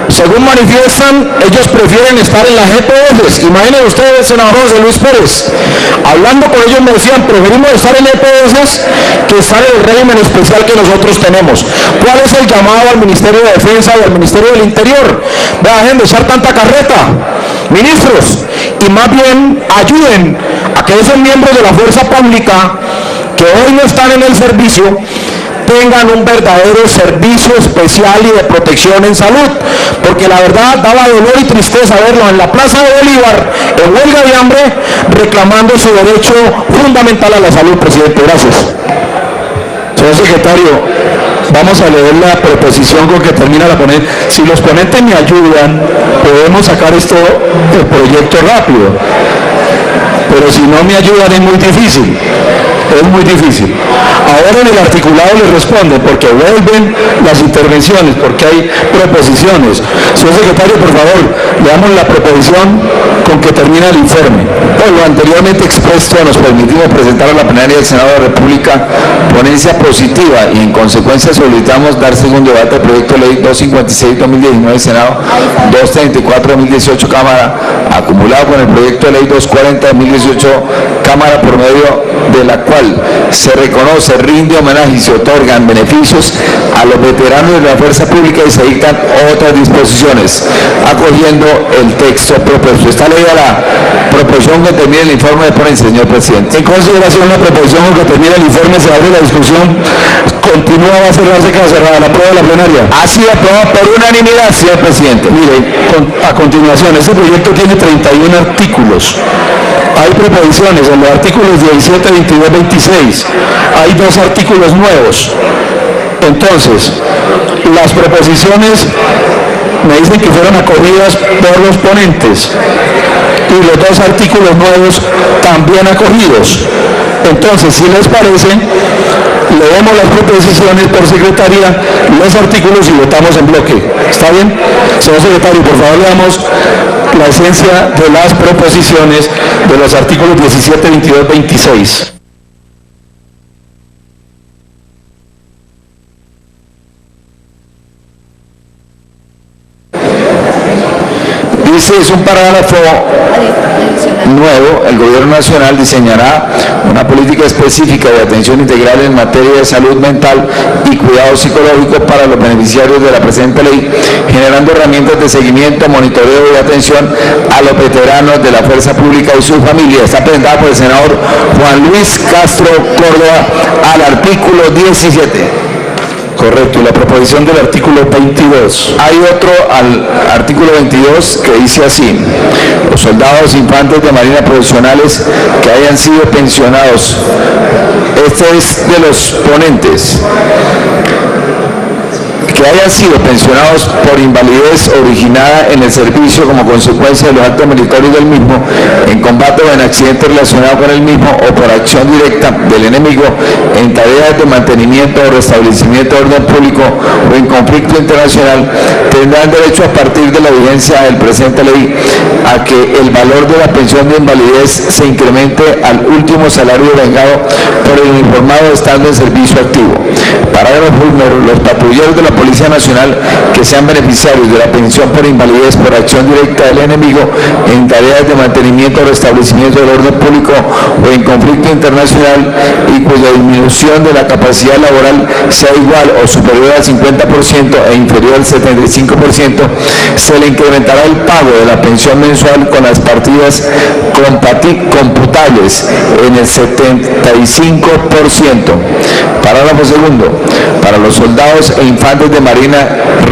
Según manifiestan, ellos prefieren estar en las EPS. Imaginen ustedes, senador José Luis Pérez, hablando con ellos me decían, preferimos estar en EPS que estar en el régimen especial que nosotros tenemos. ¿Cuál es el llamado al Ministerio de Defensa y al Ministerio del Interior? Dejen de echar tanta carreta, ministros, y más bien ayuden a que esos miembros de la fuerza pública que hoy no están en el servicio tengan un verdadero servicio especial y de protección en salud, porque la verdad daba dolor y tristeza verlos en la Plaza de Bolívar en huelga de hambre reclamando su derecho fundamental a la salud, presidente. Gracias. Señor secretario, vamos a leer la proposición con que termina la ponente. Si los ponentes me ayudan, podemos sacar el proyecto rápido, pero si no me ayudan es muy difícil. Es muy difícil. Ahora en el articulado le responden porque vuelven las intervenciones, porque hay proposiciones. Señor secretario, por favor, leamos la proposición con que termina el informe. Por lo anteriormente expuesto, nos permitimos presentar a la plenaria del Senado de la República ponencia positiva y en consecuencia solicitamos dar segundo debate al proyecto de ley 256-2019 Senado, 234-2018 Cámara, acumulado con el proyecto de ley 240-2018 Cámara, por medio de la cual se reconoce, rinde homenaje y se otorgan beneficios a los veteranos de la fuerza pública y se dictan otras disposiciones, acogiendo el texto propuesto. Está leída la proposición que termina el informe de ponencia, señor presidente. En consideración la proposición con que termina el informe, se abre la discusión. Continúa, va a cerrarse, queda cerrada. La prueba de la plenaria. Ha sido aprobado por unanimidad, señor presidente. Mire, a continuación, este proyecto tiene 31 artículos. Hay proposiciones en los artículos 17, 22, 26. Hay 2 artículos nuevos. Entonces, las proposiciones me dicen que fueron acogidas por los ponentes y los 2 artículos nuevos también acogidos. Entonces, si les parece, leemos las proposiciones por secretaría, los artículos y votamos en bloque. ¿Está bien? Señor secretario, por favor, leamos la esencia de las proposiciones de los artículos 17, 22, 26. Dice, es un parágrafo nuevo: el Gobierno Nacional diseñará una política específica de atención integral en materia de salud mental y cuidado psicológico para los beneficiarios de la presente ley, generando herramientas de seguimiento, monitoreo y atención a los veteranos de la fuerza pública y sus familias. Está presentada por el senador Juan Luis Castro Córdoba al artículo 17. Correcto, y la proposición del artículo 22. Hay otro al artículo 22 que dice así: los soldados infantes de marina profesionales que hayan sido pensionados. Este es de los ponentes. Que hayan sido pensionados por invalidez originada en el servicio como consecuencia de los actos meritorios del mismo, en combate o en accidente relacionado con el mismo o por acción directa del enemigo, en tareas de mantenimiento o restablecimiento de orden público o en conflicto internacional, tendrán derecho a partir de la vigencia del presente ley a que el valor de la pensión de invalidez se incremente al último salario vengado por el uniformado estando en servicio activo. Parágrafo primero. Los patrulleros de la Policía Nacional que sean beneficiarios de la pensión por invalidez por acción directa del enemigo en tareas de mantenimiento o restablecimiento del orden público o en conflicto internacional y cuya disminución de la capacidad laboral sea igual o superior al 50% e inferior al 75%, se le incrementará el pago de la pensión mensual con las partidas computables en el 75%. Parágrafo segundo. Para los soldados e infantes de marina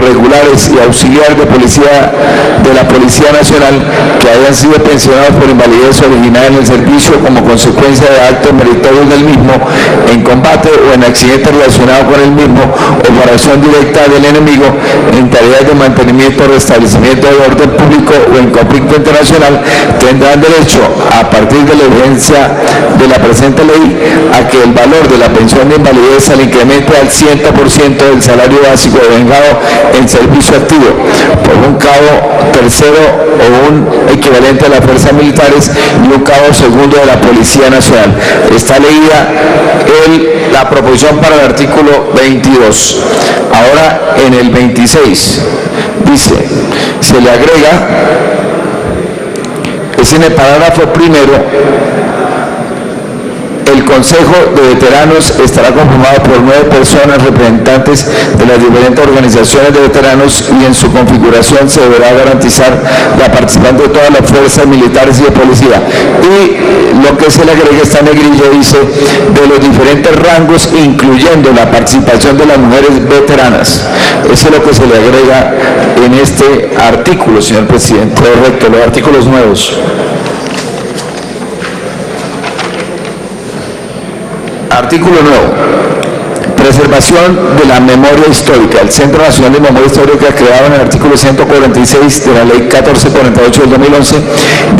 regulares y auxiliares de la Policía Nacional que hayan sido pensionados por invalidez originada en el servicio como consecuencia de actos meritorios del mismo, en combate o en accidente relacionado con el mismo o por acción directa del enemigo, en tareas de mantenimiento o restablecimiento del orden público o en conflicto internacional, tendrán derecho, a partir de la vigencia de la presente ley, a que el valor de la pensión de invalidez se le incremente al 100% del salario básico devengado en servicio activo por un cabo tercero o un equivalente a las fuerzas militares y un cabo segundo de la Policía Nacional. Está leída la proposición para el artículo 22. Ahora en el 26 dice, se le agrega, es en el parágrafo primero: el Consejo de Veteranos estará conformado por 9 personas representantes de las diferentes organizaciones de veteranos y en su configuración se deberá garantizar la participación de todas las fuerzas militares y de policía. Y lo que se le agrega, esta negrilla dice, de los diferentes rangos, incluyendo la participación de las mujeres veteranas. Eso es lo que se le agrega en este artículo, señor presidente. Correcto, los artículos nuevos. Artículo nuevo. Preservación de la memoria histórica. El Centro Nacional de Memoria Histórica, creado en el artículo 146 de la Ley 1448 del 2011,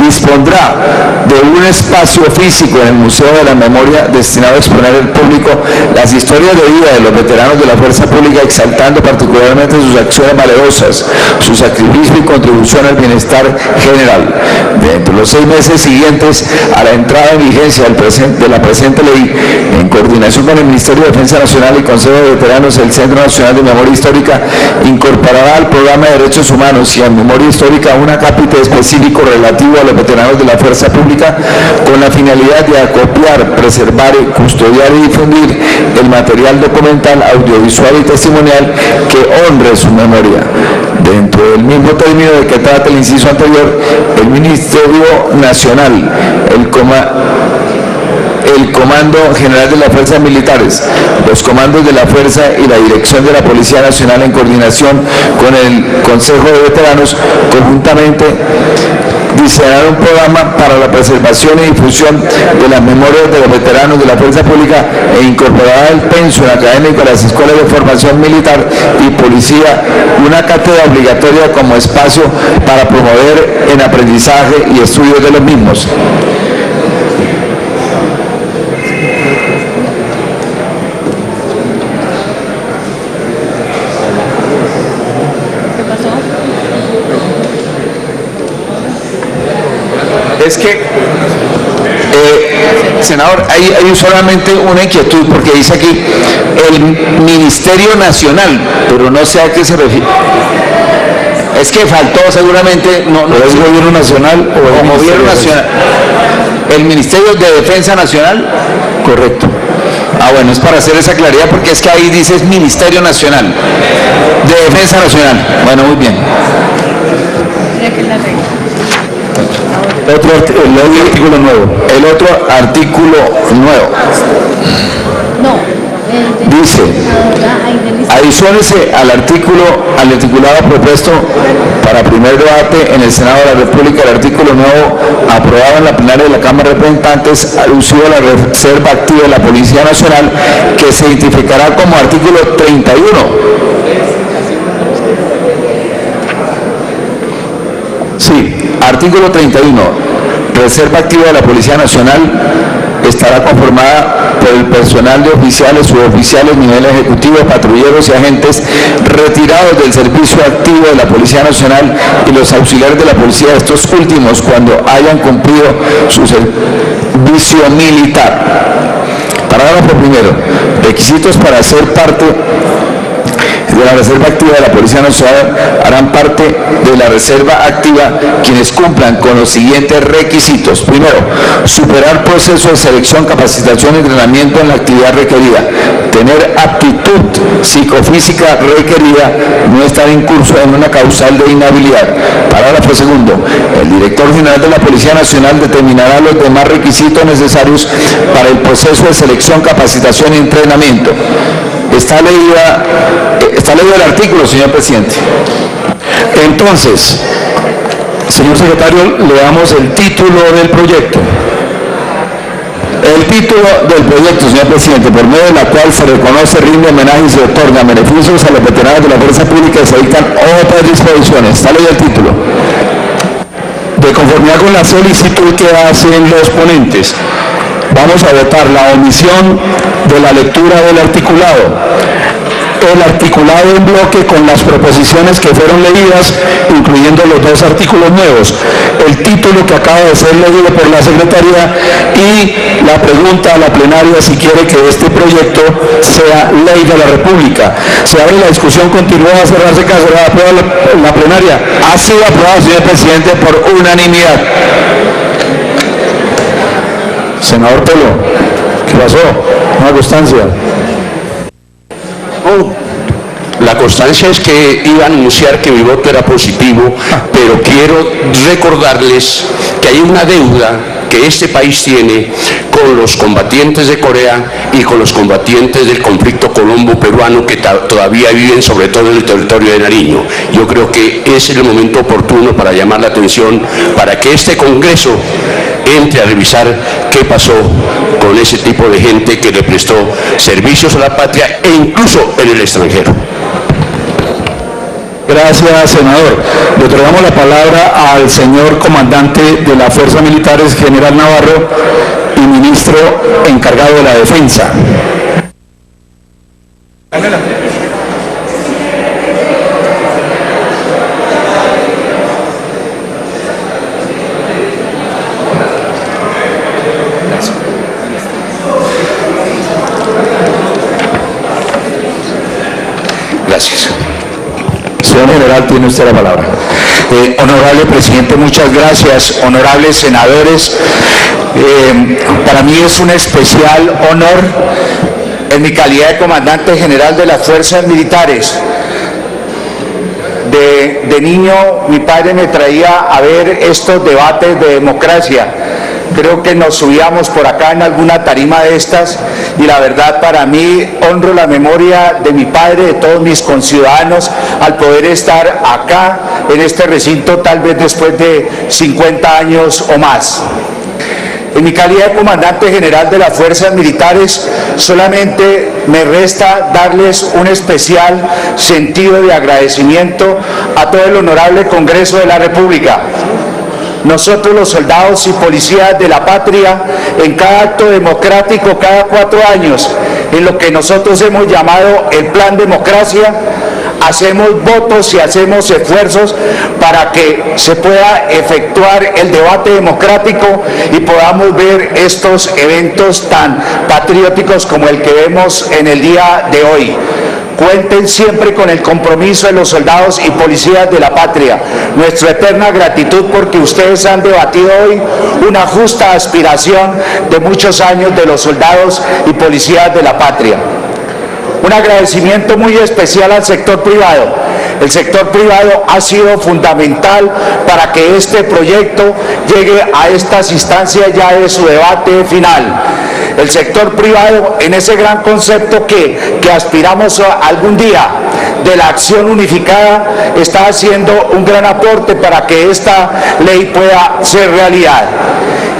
dispondrá de un espacio físico en el Museo de la Memoria destinado a exponer al público las historias de vida de los veteranos de la Fuerza Pública, exaltando particularmente sus acciones valerosas, su sacrificio y contribución al bienestar general. Dentro de los 6 meses siguientes a la entrada en vigencia de la presente ley, en coordinación con el Ministerio de Defensa Nacional y Consejo de Veteranos, el Centro Nacional de Memoria Histórica incorporará al Programa de Derechos Humanos y a Memoria Histórica un capítulo específico relativo a los veteranos de la Fuerza Pública, con la finalidad de acopiar, preservar, custodiar y difundir el material documental, audiovisual y testimonial que honre su memoria. Dentro del mismo término de que trata el inciso anterior, el Ministerio Nacional, el Comando General de las Fuerzas Militares, los comandos de la Fuerza y la Dirección de la Policía Nacional, en coordinación con el Consejo de Veteranos, conjuntamente diseñará un programa para la preservación y difusión de las memorias de los veteranos de la Fuerza Pública e incorporará el pensum académico de las escuelas de formación militar y policía una cátedra obligatoria como espacio para promover el aprendizaje y estudios de los mismos. Es que, senador, hay solamente una inquietud, porque dice aquí el Ministerio Nacional, pero no sé a qué se refiere. Es que faltó seguramente, no es Gobierno Nacional o Gobierno Nacional. El Ministerio de Defensa Nacional, correcto. Ah, bueno, es para hacer esa claridad, porque es que ahí dice Ministerio Nacional de Defensa Nacional. Bueno, muy bien. El otro artículo nuevo. El otro artículo nuevo. Dice, adiciónese al articulado propuesto para primer debate en el Senado de la República, el artículo nuevo aprobado en la plenaria de la Cámara de Representantes, alusivo a la reserva activa de la Policía Nacional, que se identificará como artículo 31. Sí, artículo 31. Reserva activa de la Policía Nacional estará conformada por el personal de oficiales, suboficiales, nivel ejecutivo, patrulleros y agentes retirados del servicio activo de la Policía Nacional y los auxiliares de la policía, estos últimos cuando hayan cumplido su servicio militar. Parágrafo primero. Requisitos para ser parte de la Reserva Activa de la Policía Nacional: harán parte de la Reserva Activa quienes cumplan con los siguientes requisitos. Primero, superar proceso de selección, capacitación y entrenamiento en la actividad requerida, tener aptitud psicofísica requerida, no estar en curso en una causal de inhabilidad. Parágrafo segundo. El director general de la Policía Nacional determinará los demás requisitos necesarios para el proceso de selección, capacitación y entrenamiento. Está leído el artículo, señor presidente. Entonces, señor secretario, leamos el título del proyecto. El título del proyecto, señor presidente, por medio de la cual se reconoce, rinde homenaje y se otorga beneficios a los veteranos de la Fuerza Pública y se dictan otras disposiciones. Está leído el título. De conformidad con la solicitud que hacen los ponentes, vamos a votar la omisión de la lectura del articulado. El articulado en bloque con las proposiciones que fueron leídas, incluyendo los dos artículos nuevos, el título que acaba de ser leído por la Secretaría y la pregunta a la plenaria si quiere que este proyecto sea ley de la República. Se abre la discusión, continúa a cerrarse caso, la plenaria. Ha sido aprobado, señor presidente, por unanimidad. Senador Pelo, ¿qué pasó? Una constancia. La constancia es que iba a anunciar que mi voto era positivo, pero quiero recordarles que hay una deuda que este país tiene con los combatientes de Corea y con los combatientes del conflicto colombo-peruano que todavía viven sobre todo en el territorio de Nariño. Yo creo que es el momento oportuno para llamar la atención para que este Congreso entre a revisar qué pasó con ese tipo de gente que le prestó servicios a la patria e incluso en el extranjero. Gracias, senador. Le otorgamos la palabra al señor comandante de las Fuerzas Militares, general Navarro, y ministro encargado de la Defensa. Gracias. Señor general, tiene usted la palabra. Honorable presidente, muchas gracias. Honorables senadores, para mí es un especial honor, en mi calidad de comandante general de las Fuerzas Militares. De niño, mi padre me traía a ver estos debates de democracia. Creo que nos subíamos por acá en alguna tarima de estas y la verdad, para mí, honro la memoria de mi padre, de todos mis conciudadanos, al poder estar acá en este recinto, tal vez después de 50 años o más. En mi calidad de comandante general de las Fuerzas Militares, solamente me resta darles un especial sentido de agradecimiento a todo el honorable Congreso de la República. Nosotros, los soldados y policías de la patria, en cada acto democrático, cada 4 años, en lo que nosotros hemos llamado el Plan Democracia, hacemos votos y hacemos esfuerzos para que se pueda efectuar el debate democrático y podamos ver estos eventos tan patrióticos como el que vemos en el día de hoy. Cuenten siempre con el compromiso de los soldados y policías de la patria. Nuestra eterna gratitud porque ustedes han debatido hoy una justa aspiración de muchos años de los soldados y policías de la patria. Un agradecimiento muy especial al sector privado. El sector privado ha sido fundamental para que este proyecto llegue a estas instancias ya de su debate final. El sector privado, en ese gran concepto que aspiramos a algún día de la acción unificada, está haciendo un gran aporte para que esta ley pueda ser realidad.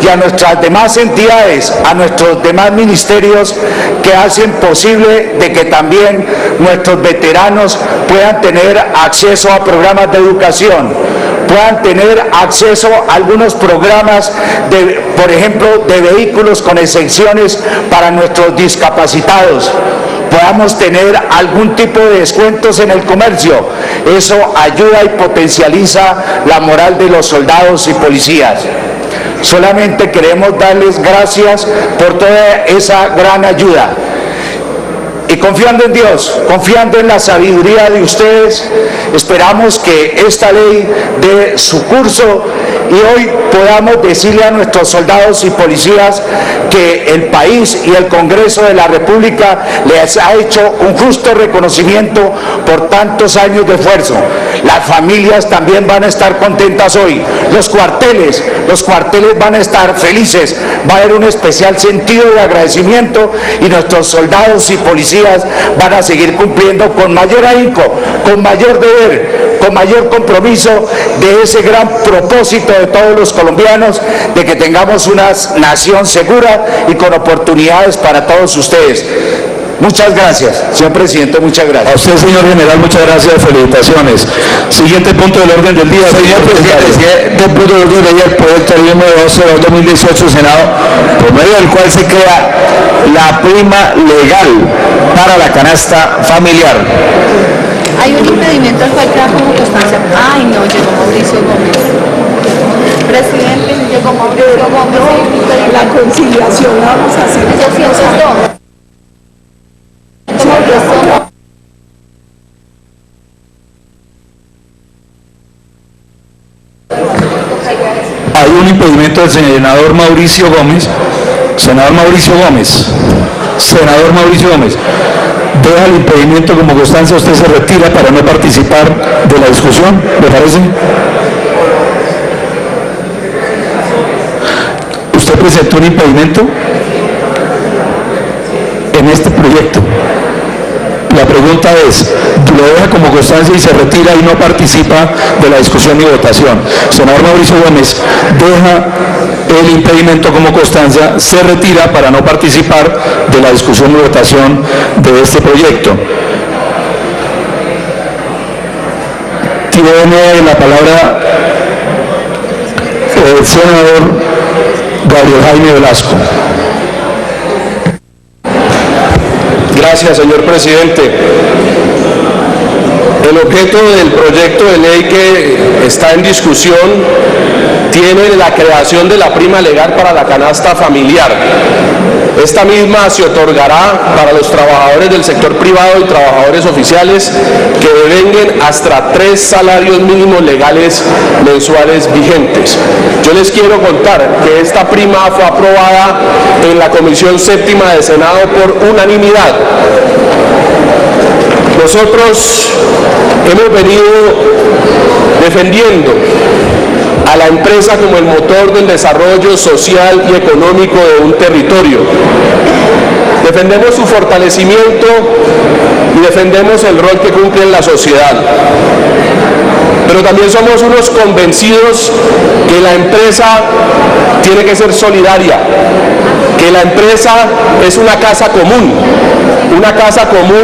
Y a nuestras demás entidades, a nuestros demás ministerios que hacen posible de que también nuestros veteranos puedan tener acceso a programas de educación, puedan tener acceso a algunos programas, por ejemplo, de vehículos con exenciones para nuestros discapacitados, podamos tener algún tipo de descuentos en el comercio. Eso ayuda y potencializa la moral de los soldados y policías. Solamente queremos darles gracias por toda esa gran ayuda. Y confiando en Dios, confiando en la sabiduría de ustedes, esperamos que esta ley dé su curso y hoy podamos decirle a nuestros soldados y policías que el país y el Congreso de la República les ha hecho un justo reconocimiento por tantos años de esfuerzo. Las familias también van a estar contentas hoy. Los cuarteles van a estar felices. Va a haber un especial sentido de agradecimiento y nuestros soldados y policías van a seguir cumpliendo con mayor ahínco, con mayor deber, con mayor compromiso de ese gran propósito de todos los colombianos, de que tengamos una nación segura y con oportunidades para todos ustedes. Muchas gracias, señor presidente, muchas gracias. A usted, señor general, muchas gracias, felicitaciones. Siguiente punto del orden del día. Señor presidente, siguiente punto del orden del día, el proyecto de ley número 12/2018, Senado, por medio del cual se crea la prima legal para la canasta familiar. Hay un impedimento al cual queda como constancia. Ay, no, llegó Mauricio Gómez. Presidente, llegó Mauricio Gómez. La conciliación vamos a hacer. Eso sí, eso es todo. Hay un impedimento del senador Mauricio Gómez. Senador Mauricio Gómez. Senador Mauricio Gómez. Deja el impedimento como constancia, usted se retira para no participar de la discusión, ¿le parece? ¿Usted presentó un impedimento en este proyecto? La pregunta es, lo deja como constancia y se retira y no participa de la discusión y votación. Senador Mauricio Gómez deja el impedimento como constancia, se retira para no participar de la discusión y votación de este proyecto. Tiene la palabra el senador Gabriel Jaime Velasco. Gracias, señor presidente. El objeto del proyecto de ley que está en discusión tiene la creación de la prima legal para la canasta familiar. Esta misma se otorgará para los trabajadores del sector privado y trabajadores oficiales que devenguen hasta 3 salarios mínimos legales mensuales vigentes. Yo les quiero contar que esta prima fue aprobada en la Comisión Séptima del Senado por unanimidad. Nosotros hemos venido defendiendo a la empresa como el motor del desarrollo social y económico de un territorio. Defendemos su fortalecimiento y defendemos el rol que cumple en la sociedad. Pero también somos unos convencidos que la empresa tiene que ser solidaria, que la empresa es una casa común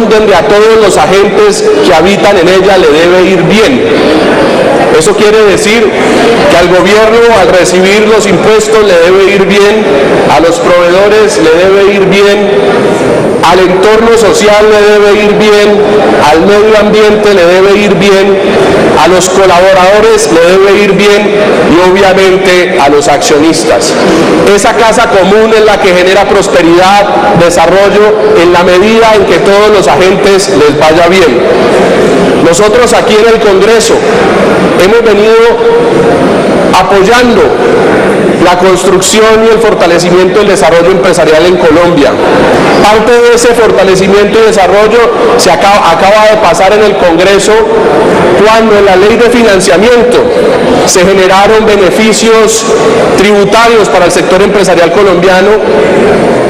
donde a todos los agentes que habitan en ella le debe ir bien. Eso quiere decir que al gobierno, al recibir los impuestos, le debe ir bien, a los proveedores le debe ir bien, al entorno social le debe ir bien, al medio ambiente le debe ir bien, a los colaboradores le debe ir bien y obviamente a los accionistas. Esa casa común es la que genera prosperidad, desarrollo, en la medida en que todos los agentes les vaya bien. Nosotros aquí en el Congreso hemos venido apoyando la construcción y el fortalecimiento del desarrollo empresarial en Colombia. Parte de ese fortalecimiento y desarrollo se acaba de pasar en el Congreso cuando en la ley de financiamiento se generaron beneficios tributarios para el sector empresarial colombiano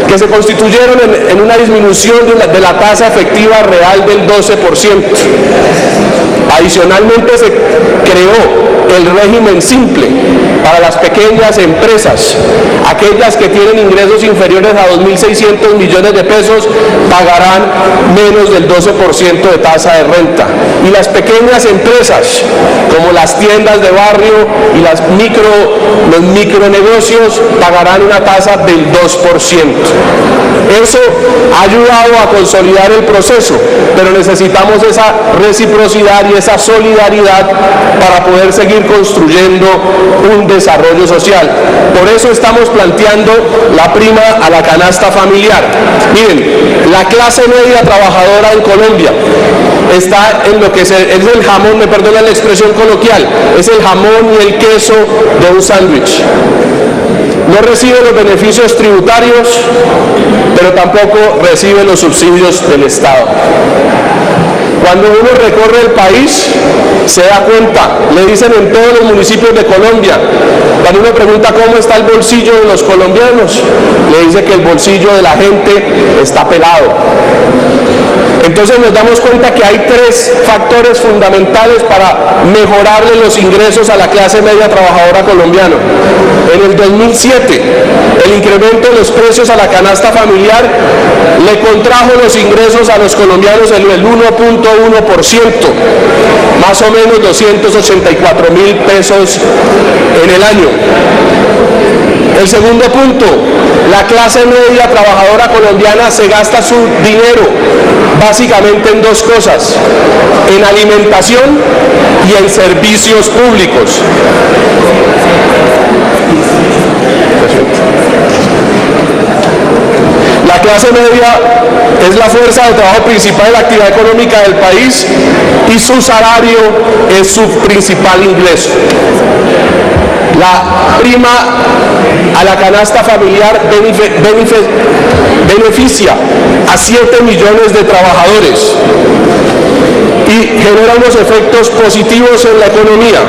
que se constituyeron en una disminución de la tasa efectiva real del 12%. Adicionalmente se creó el régimen simple para las pequeñas empresas. Aquellas que tienen ingresos inferiores a 2.600 millones de pesos pagarán menos del 12% de tasa de renta. Y las pequeñas empresas, como las tiendas de barrio y los micronegocios, pagarán una tasa del 2%. Eso ha ayudado a consolidar el proceso, pero necesitamos esa reciprocidad y esa solidaridad para poder seguir construyendo un desarrollo social. Por eso estamos planteando la prima a la canasta familiar. Miren, la clase media trabajadora en Colombia está en lo que es el jamón, me perdonan la expresión coloquial, es el jamón y el queso de un sándwich. No recibe los beneficios tributarios, pero tampoco recibe los subsidios del Estado. Cuando uno recorre el país, se da cuenta, le dicen en todos los municipios de Colombia, cuando uno pregunta cómo está el bolsillo de los colombianos, le dice que el bolsillo de la gente está pelado. Entonces nos damos cuenta que hay 3 factores fundamentales para mejorarle los ingresos a la clase media trabajadora colombiana. En el 2007, el incremento de los precios a la canasta familiar le contrajo los ingresos a los colombianos en el 1.1%, más o menos 284.000 pesos en el año. El segundo punto, la clase media trabajadora colombiana se gasta su dinero básicamente en 2 cosas, en alimentación y en servicios públicos. La clase media es la fuerza de trabajo principal de la actividad económica del país y su salario es su principal ingreso. La prima a la canasta familiar beneficia a 7 millones de trabajadores y genera unos efectos positivos en la economía.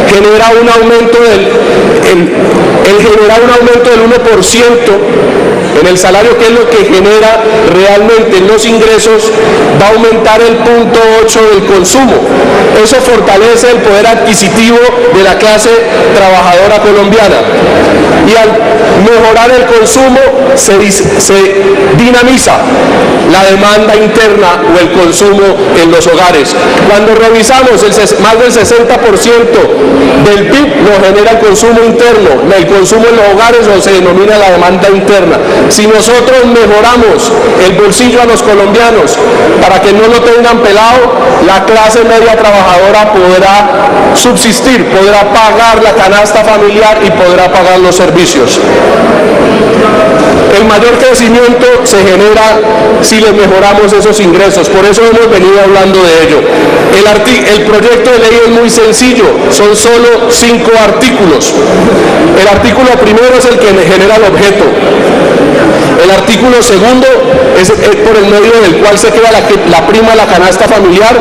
Genera un aumento del 1% en el salario, que es lo que genera realmente los ingresos, va a aumentar el 0.8 del consumo. Eso fortalece el poder adquisitivo de la clase trabajadora colombiana. Y al mejorar el consumo se dinamiza la demanda interna o el consumo en los hogares. Cuando revisamos más del 60% del PIB lo genera el consumo interno, el consumo en los hogares o se denomina la demanda interna. Si nosotros mejoramos el bolsillo a los colombianos para que no lo tengan pelado, la clase media trabajadora podrá subsistir, podrá pagar la canasta familiar y podrá pagar los servicios. El mayor crecimiento se genera si les mejoramos esos ingresos, por eso hemos venido hablando de ello. El proyecto de ley es muy sencillo, son solo 5 artículos. El artículo primero es el que genera el objeto. El artículo segundo es por el medio del cual se crea la prima de la canasta familiar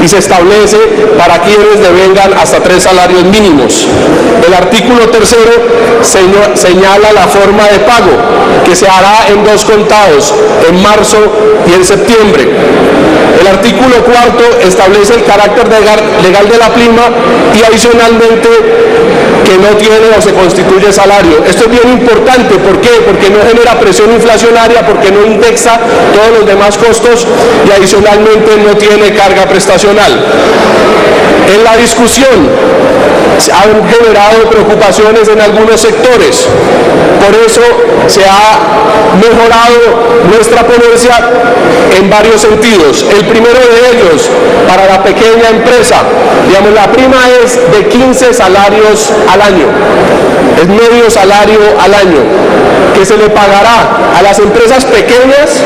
y se establece para quienes devengan hasta 3 salarios mínimos. El artículo tercero señala la forma de pago, que se hará en 2 contados, en marzo y en septiembre. El artículo cuarto establece el carácter legal de la prima y adicionalmente que no tiene o se constituye salario. Esto es bien importante, ¿por qué? Porque no genera presión inflacionaria, porque no indexa todos los demás costos y adicionalmente no tiene carga prestacional. En la discusión se han generado preocupaciones en algunos sectores, por eso se ha mejorado nuestra ponencia en varios sentidos. El primero de ellos, para la pequeña empresa, digamos, la prima es de 15 salarios al año, es medio salario al año, que se le pagará a las empresas pequeñas.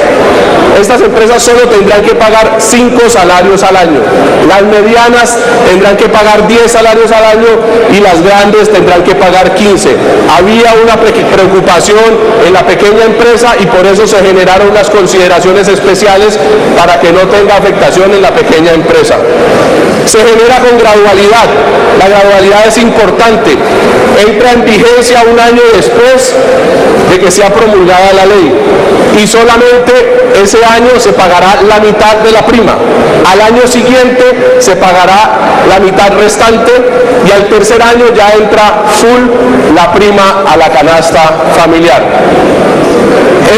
Estas empresas solo tendrán que pagar 5 salarios al año, las medianas tendrán que pagar 10 salarios al año y las grandes tendrán que pagar 15. Había una preocupación en la pequeña empresa y por eso se generaron unas consideraciones especiales para que no tenga afectación en la pequeña empresa. Se genera con gradualidad, la gradualidad es importante, entra en vigencia 1 año después de que sea promulgada la ley y solamente ese año se pagará la mitad de la prima, al año siguiente se pagará la mitad restante y al tercer año ya entra full la prima a la canasta familiar.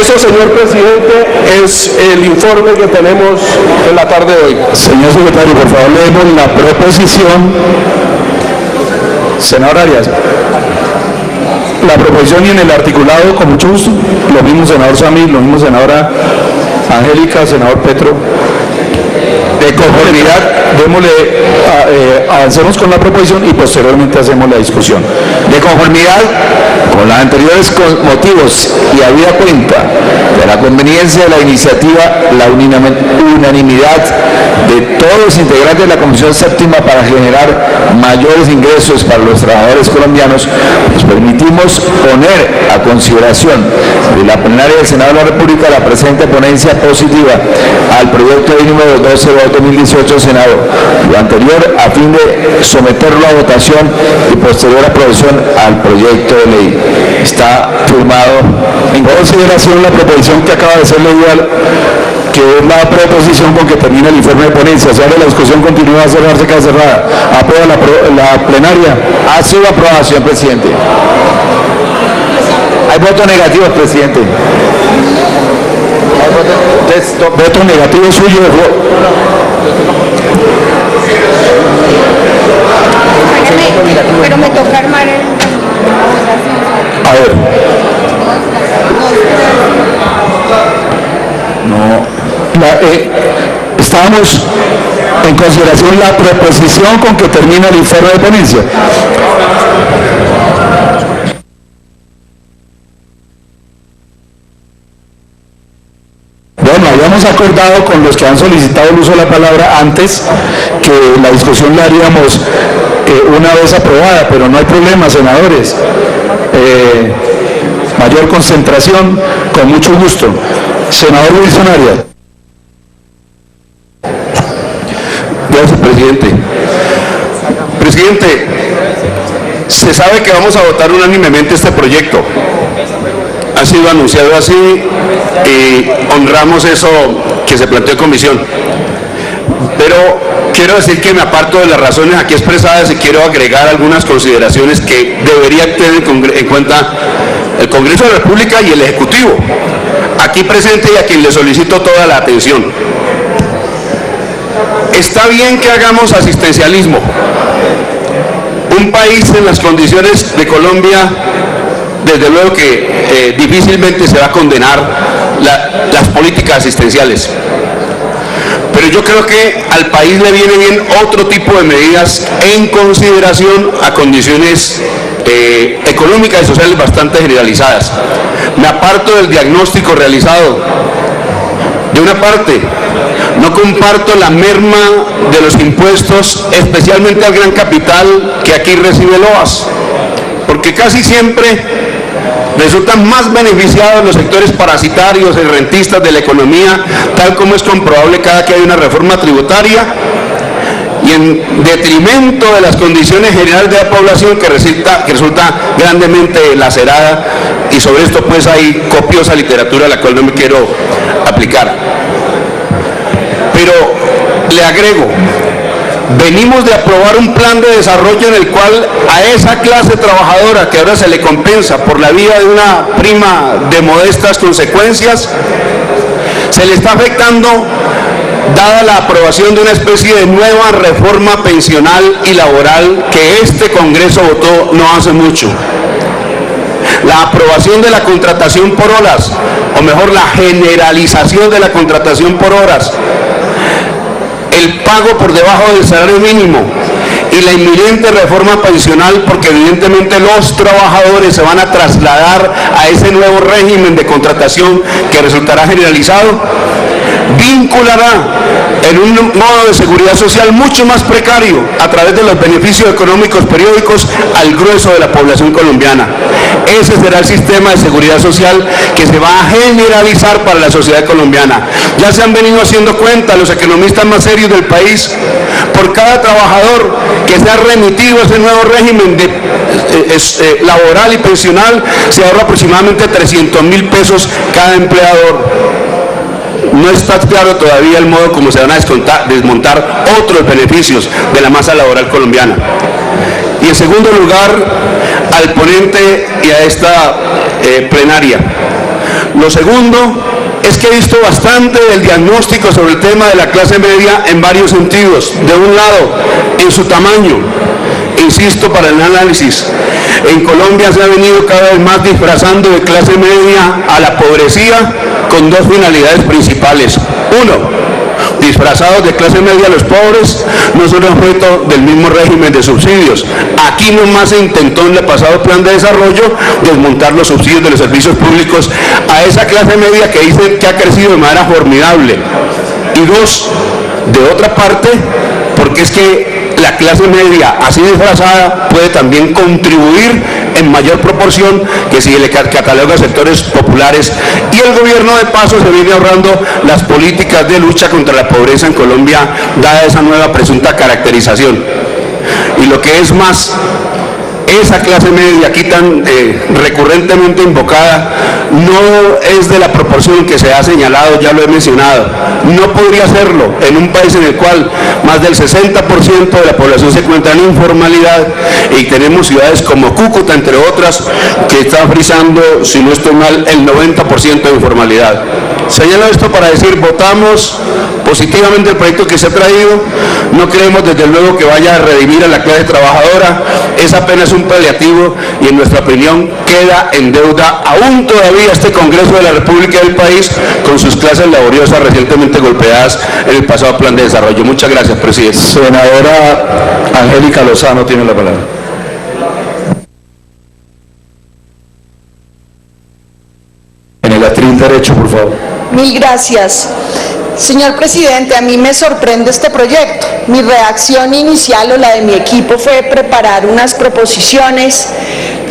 Eso, señor presidente, es el informe que tenemos en la tarde de hoy. Señor secretario, por favor, leemos la proposición. Senador Arias. La proposición y en el articulado, con mucho gusto. Lo mismo, senador Samir, lo mismo, senadora Angélica, senador Petro. De conformidad, avancemos con la proposición y posteriormente hacemos la discusión. De conformidad con los anteriores motivos y habida cuenta de la conveniencia de la iniciativa, la unanimidad de todos los integrantes de la Comisión Séptima para generar mayores ingresos para los trabajadores colombianos, nos permitimos poner a consideración de la plenaria del Senado de la República la presente ponencia positiva al proyecto de número 12/2018 Senado, lo anterior a fin de someterlo a votación y posterior aprobación al proyecto de ley. Está firmado. En consideración la proposición que acaba de ser leída, que es la proposición con que termina el informe de ponencia. Se abre la discusión, continúa a cerrarse, queda cerrada. ¿Aprueba la plenaria? Ha sido aprobada, señor presidente. Hay votos negativos, presidente. Voto negativo suyo. Pero me toca armar el... A ver. Estábamos en consideración la proposición con que termina el informe de ponencia. Bueno, habíamos acordado con los que han solicitado el uso de la palabra antes que la discusión la haríamos una vez aprobada, pero no hay problema, senadores. Mayor concentración, con mucho gusto. Senador Wilson Arias. Gracias, presidente. Presidente, se sabe que vamos a votar unánimemente este proyecto. ha sido anunciado así y honramos eso que se planteó en comisión. Pero quiero decir que me aparto de las razones aquí expresadas y quiero agregar algunas consideraciones que debería tener en cuenta el Congreso de la República y el Ejecutivo, aquí presente y a quien le solicito toda la atención. Está bien que hagamos asistencialismo. Un país en las condiciones de Colombia, desde luego que difícilmente se va a condenar las políticas asistenciales. Pero yo creo que al país le viene bien otro tipo de medidas en consideración a condiciones económicas y sociales bastante generalizadas. Me aparto del diagnóstico realizado. De una parte, no comparto la merma de los impuestos, especialmente al gran capital que aquí recibe LOAS, porque casi siempre resultan más beneficiados los sectores parasitarios y rentistas de la economía, tal como es comprobable cada que hay una reforma tributaria, y en detrimento de las condiciones generales de la población que resulta grandemente lacerada, y sobre esto pues hay copiosa literatura a la cual no me quiero aplicar. Pero le agrego, venimos de aprobar un plan de desarrollo en el cual a esa clase trabajadora que ahora se le compensa por la vía de una prima de modestas consecuencias, se le está afectando dada la aprobación de una especie de nueva reforma pensional y laboral que este Congreso votó no hace mucho. La aprobación de la contratación por horas, o mejor la generalización de la contratación por horas, el pago por debajo del salario mínimo y la inminente reforma pensional, porque evidentemente los trabajadores se van a trasladar a ese nuevo régimen de contratación que resultará generalizado, vinculará en un modo de seguridad social mucho más precario a través de los beneficios económicos periódicos al grueso de la población colombiana. Ese será el sistema de seguridad social que se va a generalizar para la sociedad colombiana. Ya se han venido haciendo cuenta los economistas más serios del país, por cada trabajador que se ha remitido a ese nuevo régimen laboral y pensional, se ahorra aproximadamente 300.000 pesos cada empleador. No está claro todavía el modo como se van a desmontar otros beneficios de la masa laboral colombiana. Y en segundo lugar, al ponente y a esta plenaria. Lo segundo es que he visto bastante del diagnóstico sobre el tema de la clase media en varios sentidos. De un lado, en su tamaño. Insisto, para el análisis, en Colombia se ha venido cada vez más disfrazando de clase media a la pobrecía con dos finalidades principales. Uno, disfrazados de clase media los pobres no son objeto del mismo régimen de subsidios. Aquí nomás se intentó en el pasado plan de desarrollo desmontar los subsidios de los servicios públicos a esa clase media que dicen que ha crecido de manera formidable. Y dos, de otra parte, porque es que la clase media así disfrazada puede también contribuir en mayor proporción que si le cataloga sectores populares, y el gobierno de paso se viene ahorrando las políticas de lucha contra la pobreza en Colombia, dada esa nueva presunta caracterización. Y lo que es más, esa clase media aquí tan recurrentemente invocada no es de la proporción que se ha señalado, ya lo he mencionado. No podría serlo en un país en el cual más del 60% de la población se encuentra en informalidad, y tenemos ciudades como Cúcuta, entre otras, que están frisando, si no estoy mal, el 90% de informalidad. Señalo esto para decir, votamos positivamente el proyecto que se ha traído. No creemos desde luego que vaya a redimir a la clase trabajadora, es apenas un paliativo, y en nuestra opinión queda en deuda aún todavía este Congreso de la República del país con sus clases laboriosas recientemente golpeadas en el pasado plan de desarrollo. Muchas gracias, presidente. Senadora Angélica Lozano tiene la palabra. En el atril derecho, por favor. Mil gracias. Señor presidente, a mí me sorprende este proyecto. Mi reacción inicial o la de mi equipo fue preparar unas proposiciones,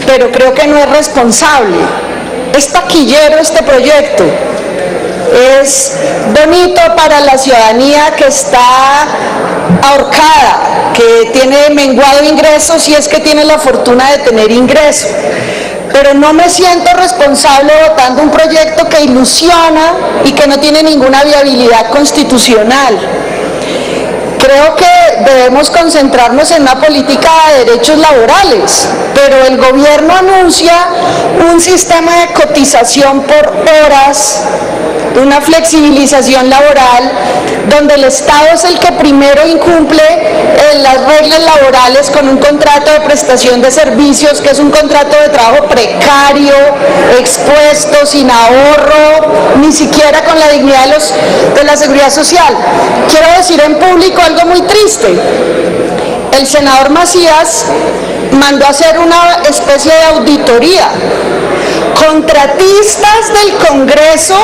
pero creo que no es responsable. Es taquillero este proyecto. Es bonito para la ciudadanía que está ahorcada, que tiene menguado ingresos, si es que tiene la fortuna de tener ingresos. pero no me siento responsable votando un proyecto que ilusiona y que no tiene ninguna viabilidad constitucional. Creo que debemos concentrarnos en una política de derechos laborales, pero el gobierno anuncia un sistema de cotización por horas, una flexibilización laboral, donde el Estado es el que primero incumple las reglas laborales con un contrato de prestación de servicios, que es un contrato de trabajo precario, expuesto, sin ahorro, ni siquiera con la dignidad de la seguridad social. Quiero decir en público algo muy triste. El senador Macías mandó a hacer una especie de auditoría. Contratistas del Congreso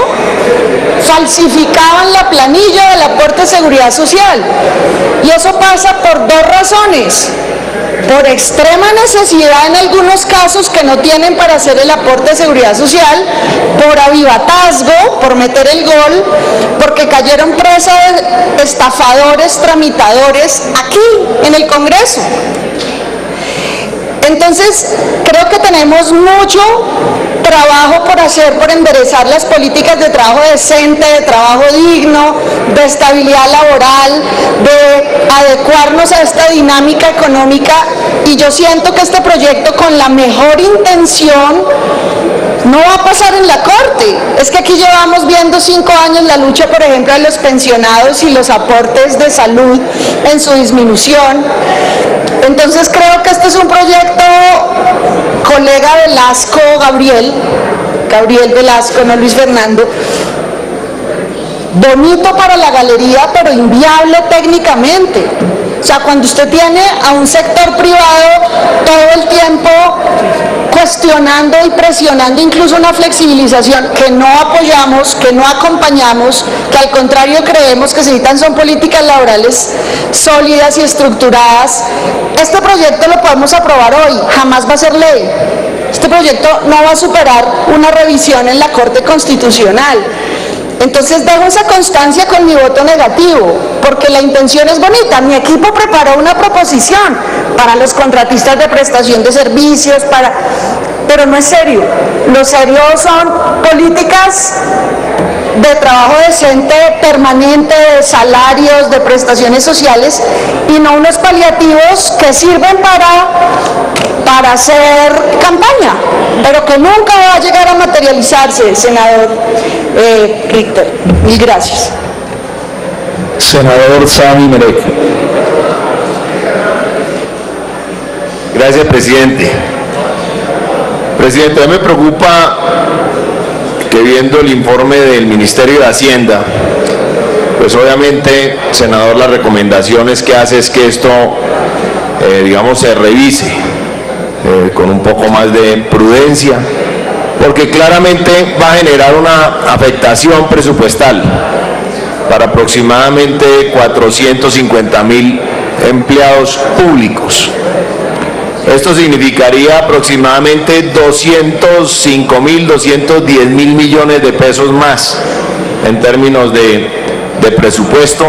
falsificaban la planilla del aporte de seguridad social. Y eso pasa por dos razones. Por extrema necesidad en algunos casos que no tienen para hacer el aporte de seguridad social, por avivatazgo, por meter el gol, porque cayeron presa de estafadores, tramitadores aquí en el Congreso. Entonces, creo que tenemos mucho trabajo por hacer, por enderezar las políticas de trabajo decente, de trabajo digno, de estabilidad laboral, de adecuarnos a esta dinámica económica, y yo siento que este proyecto, con la mejor intención, no va a pasar en la Corte. Es que aquí llevamos viendo 5 años la lucha, por ejemplo, de los pensionados y los aportes de salud en su disminución. Entonces creo que este es un proyecto, colega Velasco, Gabriel Velasco, no Luis Fernando, bonito para la galería, pero inviable técnicamente. O sea, cuando usted tiene a un sector privado todo el tiempo cuestionando y presionando incluso una flexibilización que no apoyamos, que no acompañamos, que al contrario creemos que se necesitan son políticas laborales sólidas y estructuradas, este proyecto lo podemos aprobar hoy, jamás va a ser ley. Este proyecto no va a superar una revisión en la Corte Constitucional. Entonces dejo esa constancia con mi voto negativo, porque la intención es bonita. Mi equipo preparó una proposición para los contratistas de prestación de servicios, pero no es serio. Lo serio son políticas de trabajo decente, permanente, de salarios, de prestaciones sociales, y no unos paliativos que sirven para hacer campaña, pero que nunca va a llegar a materializarse, senador Richter. Mil gracias. Senador Sami Merek. Gracias, presidente. Presidente, a mí me preocupa que, viendo el informe del Ministerio de Hacienda, pues obviamente, senador, las recomendaciones que hace es que esto, digamos, se revise con un poco más de prudencia, porque claramente va a generar una afectación presupuestal para aproximadamente 450.000 empleados públicos. Esto significaría aproximadamente 205.000, 210.000 millones de pesos más en términos de presupuesto,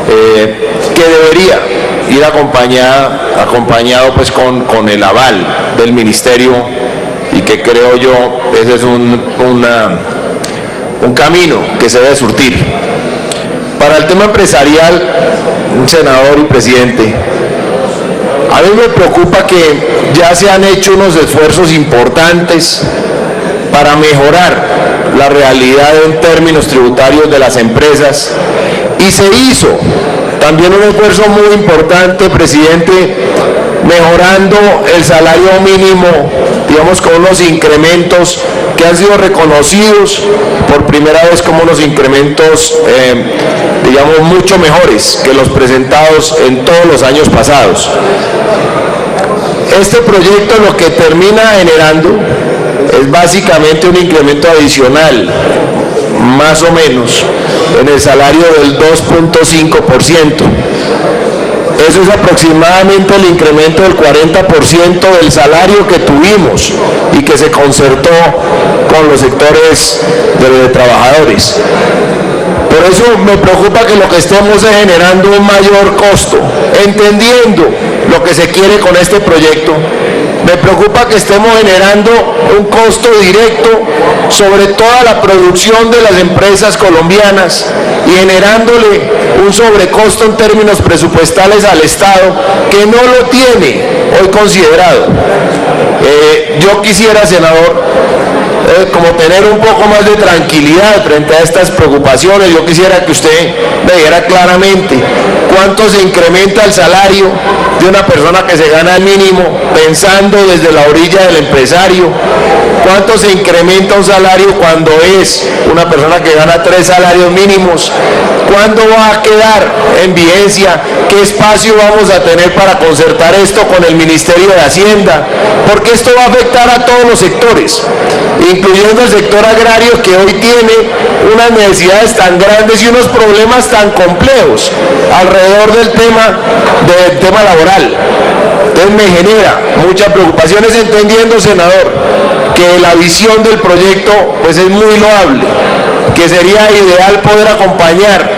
que debería ir acompañado pues con el aval del ministerio, y que creo yo ese es un camino que se debe surtir. Para el tema empresarial, senador y presidente, a mí me preocupa que ya se han hecho unos esfuerzos importantes para mejorar la realidad en términos tributarios de las empresas, y se hizo también un esfuerzo muy importante, presidente, mejorando el salario mínimo, digamos, con unos incrementos que han sido reconocidos por primera vez como unos incrementos, digamos, mucho mejores que los presentados en todos los años pasados. Este proyecto lo que termina generando es básicamente un incremento adicional, más o menos, en el salario del 2.5%. Eso es aproximadamente el incremento del 40% del salario que tuvimos y que se concertó con los sectores de trabajadores. Por eso me preocupa que lo que estemos es generando un mayor costo, entendiendo lo que se quiere con este proyecto. Me preocupa que estemos generando un costo directo sobre toda la producción de las empresas colombianas y generándole un sobrecosto en términos presupuestales al Estado que no lo tiene hoy considerado. Yo quisiera, senador, como tener un poco más de tranquilidad frente a estas preocupaciones. Yo quisiera que usted me dijera claramente cuánto se incrementa el salario de una persona que se gana el mínimo, pensando desde la orilla del empresario, cuánto se incrementa un salario cuando es una persona que gana 3 salarios mínimos, cuándo va a quedar en vigencia, qué espacio vamos a tener para concertar esto con el Ministerio de Hacienda, porque esto va a afectar a todos los sectores, incluyendo el sector agrario, que hoy tiene unas necesidades tan grandes y unos problemas tan complejos alrededor del tema laboral. Entonces me genera muchas preocupaciones, entendiendo, senador, que la visión del proyecto pues es muy loable, que sería ideal poder acompañar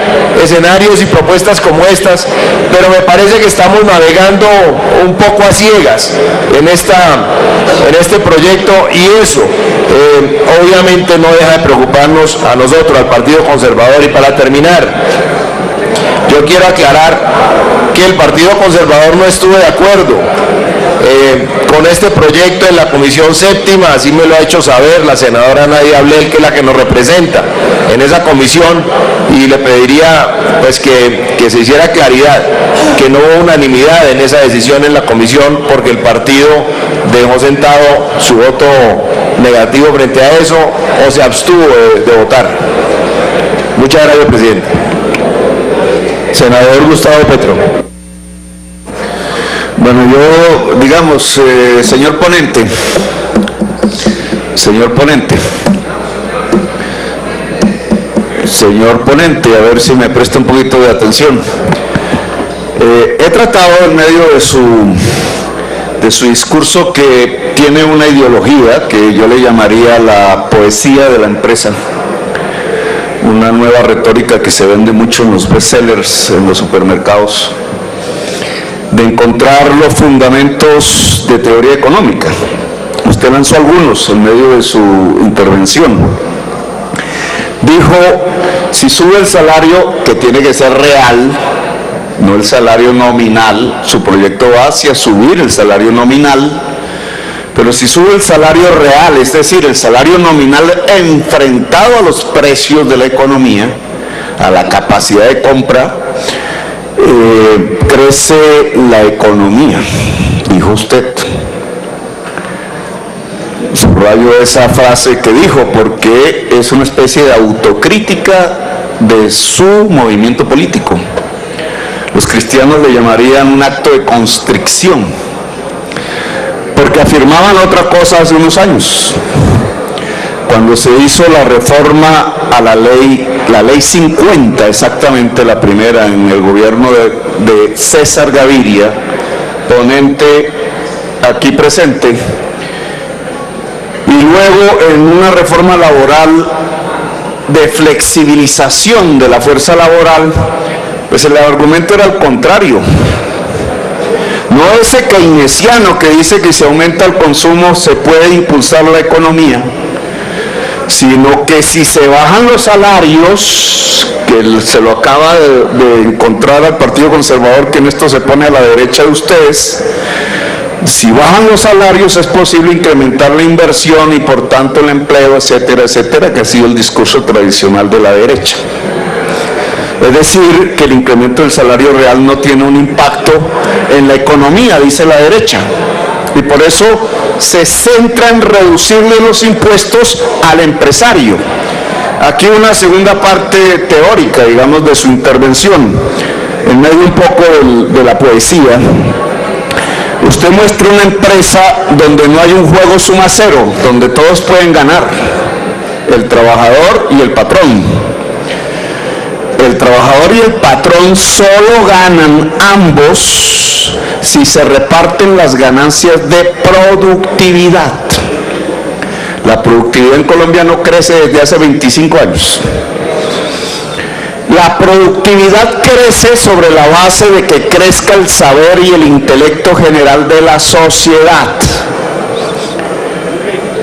escenarios y propuestas como estas, pero me parece que estamos navegando un poco a ciegas en este proyecto, y eso obviamente no deja de preocuparnos a nosotros, al Partido Conservador. Y para terminar, yo quiero aclarar que el Partido Conservador no estuvo de acuerdo con este proyecto en la Comisión Séptima, así me lo ha hecho saber la senadora Nadia Ablel, que es la que nos representa en esa comisión, y le pediría pues que se hiciera claridad que no hubo unanimidad en esa decisión en la comisión, porque el partido dejó sentado su voto negativo frente a eso, o se abstuvo de votar. Muchas gracias, presidente. Senador Gustavo Petro. Bueno, yo, digamos, señor ponente, a ver si me presta un poquito de atención. He tratado en medio de su discurso, que tiene una ideología que yo le llamaría la poesía de la empresa, una nueva retórica que se vende mucho en los bestsellers, en los supermercados, de encontrar los fundamentos de teoría económica. Usted lanzó algunos en medio de su intervención. Dijo, si sube el salario, que tiene que ser real, no el salario nominal, su proyecto va hacia subir el salario nominal, pero si sube el salario real, es decir, el salario nominal enfrentado a los precios de la economía, a la capacidad de compra, crece la economía, dijo usted. Subrayo esa frase que dijo, porque es una especie de autocrítica de su movimiento político. Los cristianos le llamarían un acto de constricción, porque afirmaban otra cosa hace unos años, cuando se hizo la reforma a la ley 50, exactamente la primera, en el gobierno de César Gaviria, ponente aquí presente, y luego en una reforma laboral de flexibilización de la fuerza laboral, pues el argumento era al contrario. No ese keynesiano que dice que si aumenta el consumo se puede impulsar la economía, sino que si se bajan los salarios, que se lo acaba de encontrar al Partido Conservador, que en esto se pone a la derecha de ustedes, si bajan los salarios es posible incrementar la inversión y por tanto el empleo, etcétera, etcétera, que ha sido el discurso tradicional de la derecha. Es decir, que el incremento del salario real no tiene un impacto en la economía, dice la derecha. Y por eso se centra en reducirle los impuestos al empresario. Aquí una segunda parte teórica, digamos, de su intervención, en medio un poco de la poesía. Usted muestra una empresa donde no hay un juego suma cero, donde todos pueden ganar, el trabajador y el patrón. El trabajador y el patrón solo ganan ambos si se reparten las ganancias de productividad. La productividad en Colombia no crece desde hace 25 años. La productividad crece sobre la base de que crezca el saber y el intelecto general de la sociedad.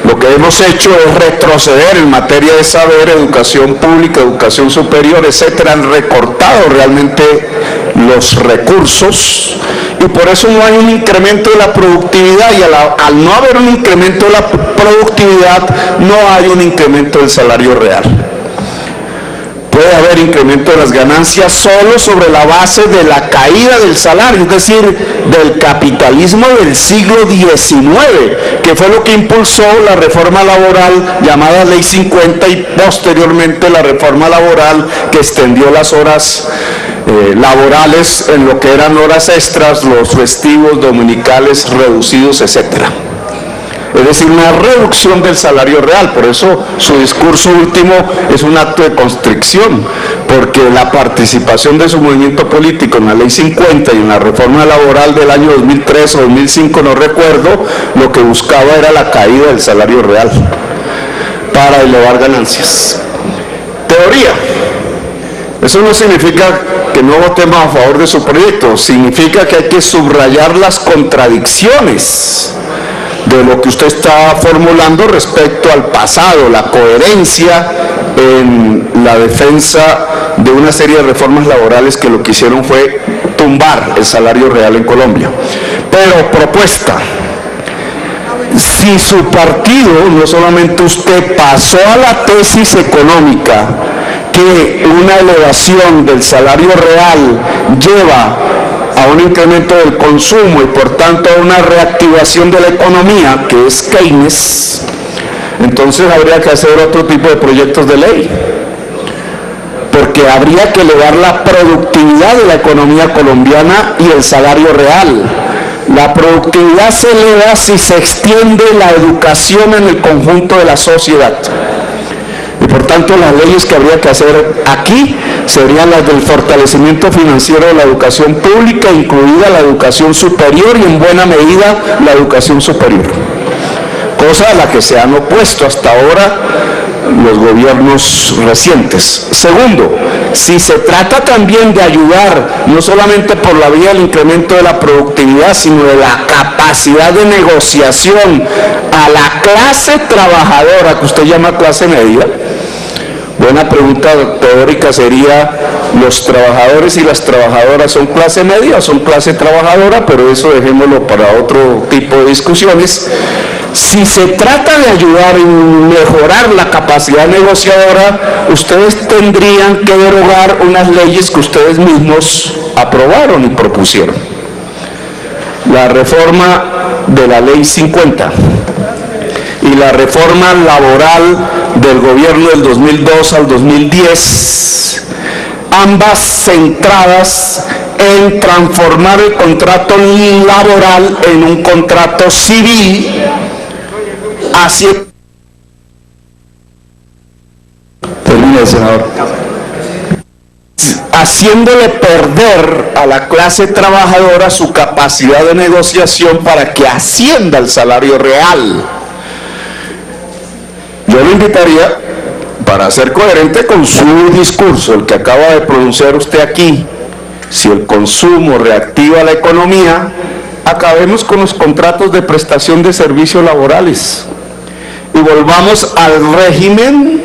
Lo que hemos hecho es retroceder en materia de saber, educación pública, educación superior, etcétera. Han recortado realmente los recursos y por eso no hay un incremento de la productividad, y al no haber un incremento de la productividad no hay un incremento del salario real. Puede haber incremento de las ganancias solo sobre la base de la caída del salario, es decir, del capitalismo del siglo XIX, que fue lo que impulsó la reforma laboral llamada Ley 50 y posteriormente la reforma laboral que extendió las horas laborales en lo que eran horas extras, los festivos, dominicales reducidos, etcétera. Es decir, una reducción del salario real. Por eso su discurso último es un acto de constricción, porque la participación de su movimiento político en la Ley 50 y en la reforma laboral del año 2003 o 2005, no recuerdo, lo que buscaba era la caída del salario real para elevar ganancias. Teoría. Eso no significa que no votemos a favor de su proyecto, significa que hay que subrayar las contradicciones de lo que usted está formulando respecto al pasado, la coherencia en la defensa de una serie de reformas laborales que lo que hicieron fue tumbar el salario real en Colombia. Pero propuesta, si su partido, no solamente usted, pasó a la tesis económica que una elevación del salario real lleva a un incremento del consumo y por tanto a una reactivación de la economía, que es Keynes, entonces habría que hacer otro tipo de proyectos de ley, porque habría que elevar la productividad de la economía colombiana y el salario real. La productividad se eleva si se extiende la educación en el conjunto de la sociedad. Y por tanto las leyes que habría que hacer aquí serían las del fortalecimiento financiero de la educación pública, incluida la educación superior y en buena medida la educación superior, cosa a la que se han opuesto hasta ahora los gobiernos recientes. Segundo, si se trata también de ayudar, no solamente por la vía del incremento de la productividad, sino de la capacidad de negociación a la clase trabajadora, que usted llama clase media, buena pregunta teórica sería, ¿los trabajadores y las trabajadoras son clase media o son clase trabajadora? Pero eso dejémoslo para otro tipo de discusiones. Si se trata de ayudar en mejorar la capacidad negociadora, ustedes tendrían que derogar unas leyes que ustedes mismos aprobaron y propusieron. La reforma de la Ley 50 y la reforma laboral del gobierno del 2002 al 2010, ambas centradas en transformar el contrato laboral en un contrato civil, haciéndole perder a la clase trabajadora su capacidad de negociación para que ascienda el salario real. Yo le invitaría, para ser coherente con su discurso, el que acaba de pronunciar usted aquí, si el consumo reactiva la economía, acabemos con los contratos de prestación de servicios laborales y volvamos al régimen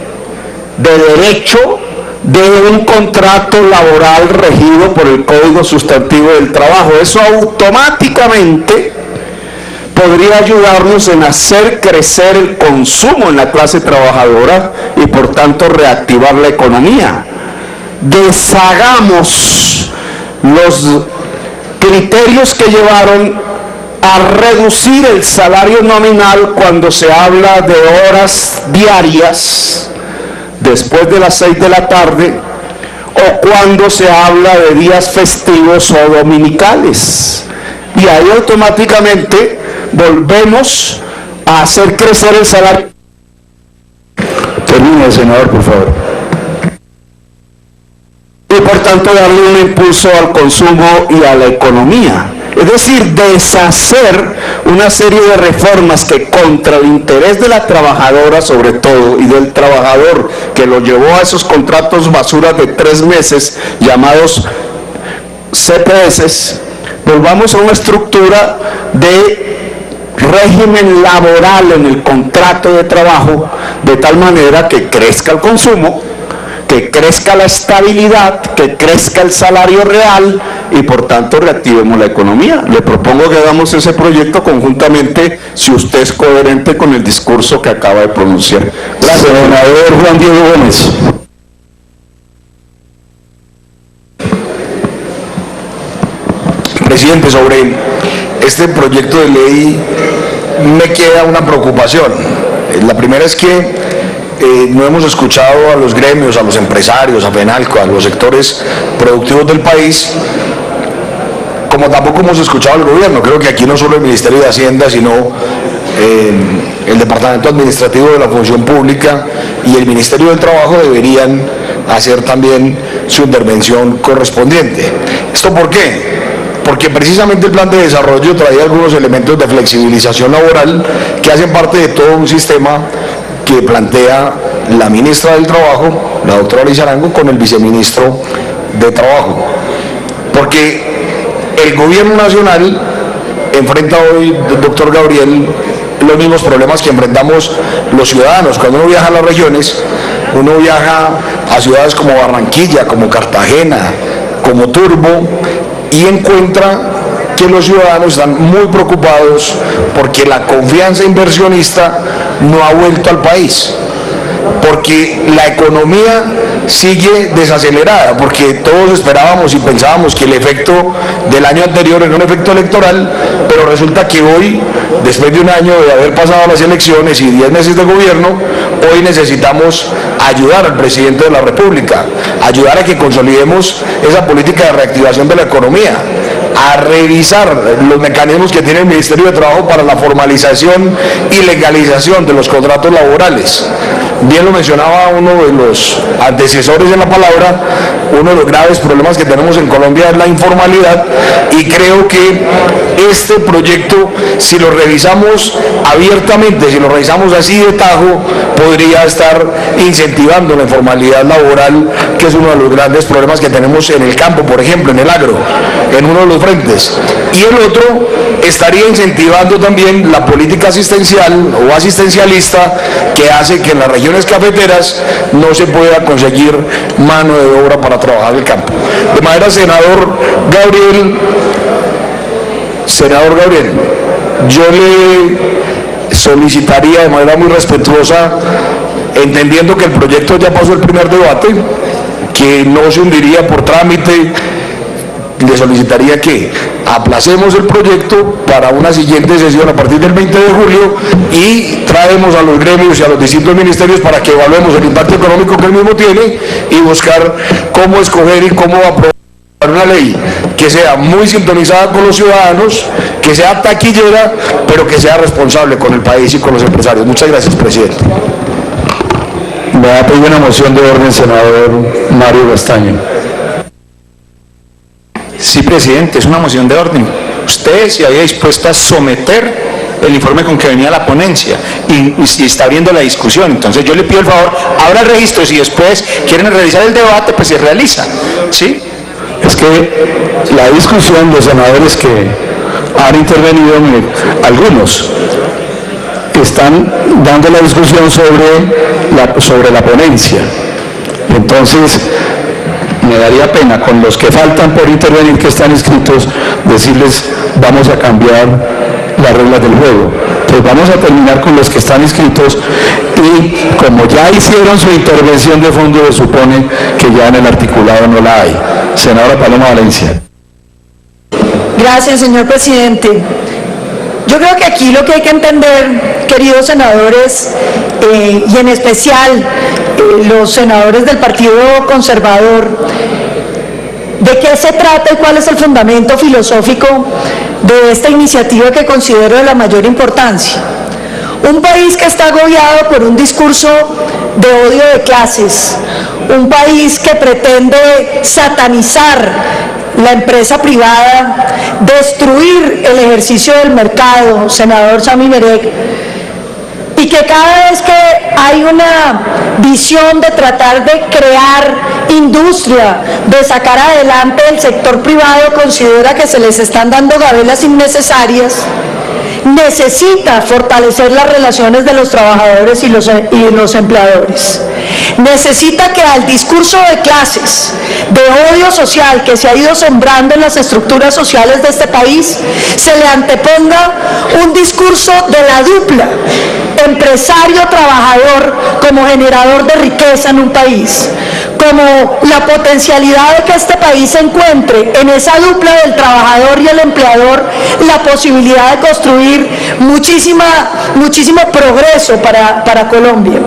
de derecho de un contrato laboral regido por el Código Sustantivo del Trabajo. Eso automáticamente podría ayudarnos en hacer crecer el consumo en la clase trabajadora y por tanto reactivar la economía. Deshagamos los criterios que llevaron a reducir el salario nominal cuando se habla de horas diarias después de las 6 de la tarde o cuando se habla de días festivos o dominicales. Y ahí automáticamente volvemos a hacer crecer el salario. Termine, senador, por favor. Y por tanto darle un impulso al consumo y a la economía. Es decir, deshacer una serie de reformas que contra el interés de la trabajadora sobre todo y del trabajador que lo llevó a esos contratos basura de 3 meses llamados CPS, volvamos a una estructura de régimen laboral en el contrato de trabajo de tal manera que crezca el consumo, que crezca la estabilidad, que crezca el salario real y por tanto reactivemos la economía. Le propongo que hagamos ese proyecto conjuntamente si usted es coherente con el discurso que acaba de pronunciar. Gracias. Senador Juan Diego Gómez. Presidente, sobre este proyecto de ley me queda una preocupación. La primera es que no hemos escuchado a los gremios, a los empresarios, a FENALCO, a los sectores productivos del país, como tampoco hemos escuchado al gobierno. Creo que aquí no solo el Ministerio de Hacienda, sino el Departamento Administrativo de la Función Pública y el Ministerio del Trabajo deberían hacer también su intervención correspondiente. ¿Esto por qué? Porque precisamente el plan de desarrollo traía algunos elementos de flexibilización laboral que hacen parte de todo un sistema que plantea la ministra del Trabajo, la doctora Liz Arango, con el viceministro de Trabajo. Porque el gobierno nacional enfrenta hoy, doctor Gabriel, los mismos problemas que enfrentamos los ciudadanos. Cuando uno viaja a las regiones, uno viaja a ciudades como Barranquilla, como Cartagena, como Turbo, y encuentra que los ciudadanos están muy preocupados porque la confianza inversionista no ha vuelto al país, porque la economía sigue desacelerada, porque todos esperábamos y pensábamos que el efecto del año anterior era un efecto electoral, pero resulta que hoy, después de un año de haber pasado las elecciones y 10 meses de gobierno, hoy necesitamos ayudar al presidente de la República, ayudar a que consolidemos esa política de reactivación de la economía, a revisar los mecanismos que tiene el Ministerio de Trabajo para la formalización y legalización de los contratos laborales. Bien lo mencionaba uno de los antecesores en la palabra, uno de los graves problemas que tenemos en Colombia es la informalidad, y creo que este proyecto, si lo revisamos abiertamente, si lo revisamos así de tajo, podría estar incentivando la informalidad laboral, que es uno de los grandes problemas que tenemos en el campo, por ejemplo, en el agro, en uno de los frentes. Y el otro estaría incentivando también la política asistencial o asistencialista, que hace que en las regiones cafeteras no se pueda conseguir mano de obra para trabajar el campo. De manera, senador Gabriel, yo le solicitaría de manera muy respetuosa, entendiendo que el proyecto ya pasó el primer debate, que no se hundiría por trámite, le solicitaría que aplacemos el proyecto para una siguiente sesión a partir del 20 de julio y traemos a los gremios y a los distintos ministerios para que evaluemos el impacto económico que el mismo tiene y buscar cómo escoger y cómo aprobar una ley que sea muy sintonizada con los ciudadanos, que sea taquillera, pero que sea responsable con el país y con los empresarios. Muchas gracias, presidente. Me va a pedir una moción de orden, senador Mario Castaño. Sí, presidente, es una moción de orden. Usted se había dispuesto a someter el informe con que venía la ponencia y está abriendo la discusión. Entonces yo le pido el favor, abra el registro, si después quieren realizar el debate, pues se realiza. ¿Sí? Es que la discusión, los senadores que han intervenido, algunos están dando la discusión sobre la ponencia. Entonces, me daría pena con los que faltan por intervenir, que están inscritos, decirles vamos a cambiar las reglas del juego. Pues vamos a terminar con los que están inscritos y como ya hicieron su intervención de fondo, se supone que ya en el articulado no la hay. Senadora Paloma Valencia. Gracias, señor presidente. Yo creo que aquí lo que hay que entender, queridos senadores, y en especial los senadores del Partido Conservador, de qué se trata y cuál es el fundamento filosófico de esta iniciativa que considero de la mayor importancia. Un país que está agobiado por un discurso de odio de clases, un país que pretende satanizar la empresa privada, destruir el ejercicio del mercado, senador Sami Berek, y que cada vez que hay una visión de tratar de crear industria, de sacar adelante el sector privado, considera que se les están dando gabelas innecesarias, necesita fortalecer las relaciones de los trabajadores y los empleadores. Necesita que al discurso de clases, de odio social que se ha ido sembrando en las estructuras sociales de este país, se le anteponga un discurso de la dupla, empresario-trabajador como generador de riqueza en un país, como la potencialidad de que este país encuentre en esa dupla del trabajador y el empleador la posibilidad de construir muchísimo progreso para Colombia.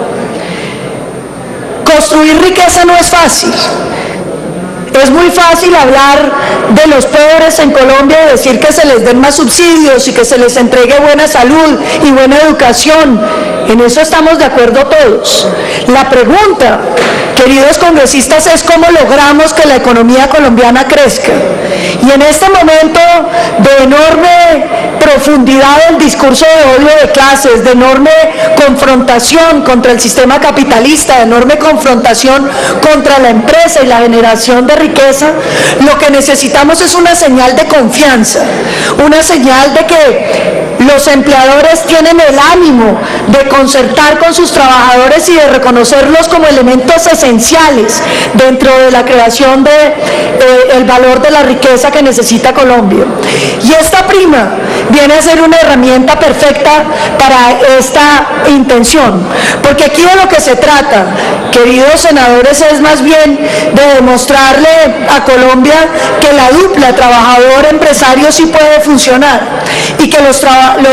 Construir riqueza no es fácil. Es muy fácil hablar de los pobres en Colombia y decir que se les den más subsidios y que se les entregue buena salud y buena educación. En eso estamos de acuerdo todos. La pregunta, queridos congresistas, es cómo logramos que la economía colombiana crezca. Y en este momento de enorme profundidad del discurso de odio de clases, de enorme confrontación contra el sistema capitalista, de enorme confrontación contra la empresa y la generación de riqueza, lo que necesitamos es una señal de confianza, una señal de que los empleadores tienen el ánimo de concertar con sus trabajadores y de reconocerlos como elementos esenciales dentro de la creación del valor de la riqueza que necesita Colombia. Y esta prima viene a ser una herramienta perfecta para esta intención, porque aquí de lo que se trata, queridos senadores, es más bien de demostrarle a Colombia que la dupla trabajador-empresario sí puede funcionar y que los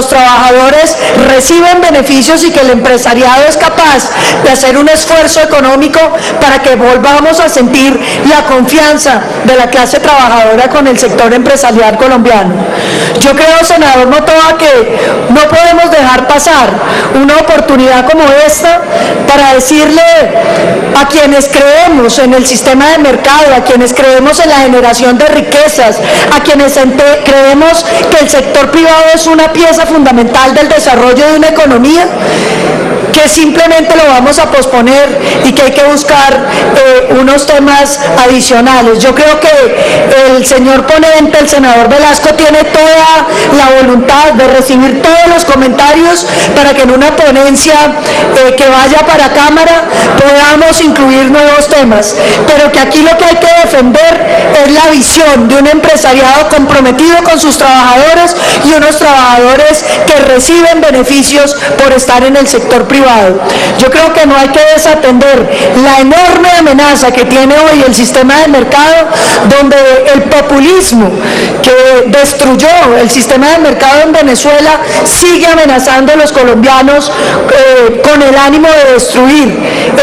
trabajadores reciben beneficios y que el empresariado es capaz de hacer un esfuerzo económico para que volvamos a sentir la confianza de la clase trabajadora con el sector empresarial colombiano. Yo creo, senador Notoa, que no podemos dejar pasar una oportunidad como esta para decirle a quienes creemos en el sistema de mercado, a quienes creemos en la generación de riquezas, a quienes creemos que el sector privado es una pieza fundamental del desarrollo de una economía, que simplemente lo vamos a posponer y que hay que buscar unos temas adicionales. Yo creo que el señor ponente, el senador Velasco, tiene toda la voluntad de recibir todos los comentarios para que en una ponencia que vaya para Cámara podamos incluir nuevos temas, pero que aquí lo que hay que defender es la visión de un empresariado comprometido con sus trabajadores y unos trabajadores que reciben beneficios por estar en el sector privado. Yo creo que no hay que desatender la enorme amenaza que tiene hoy el sistema de mercado, donde el populismo que destruyó el sistema de mercado en Venezuela sigue amenazando a los colombianos con el ánimo de destruir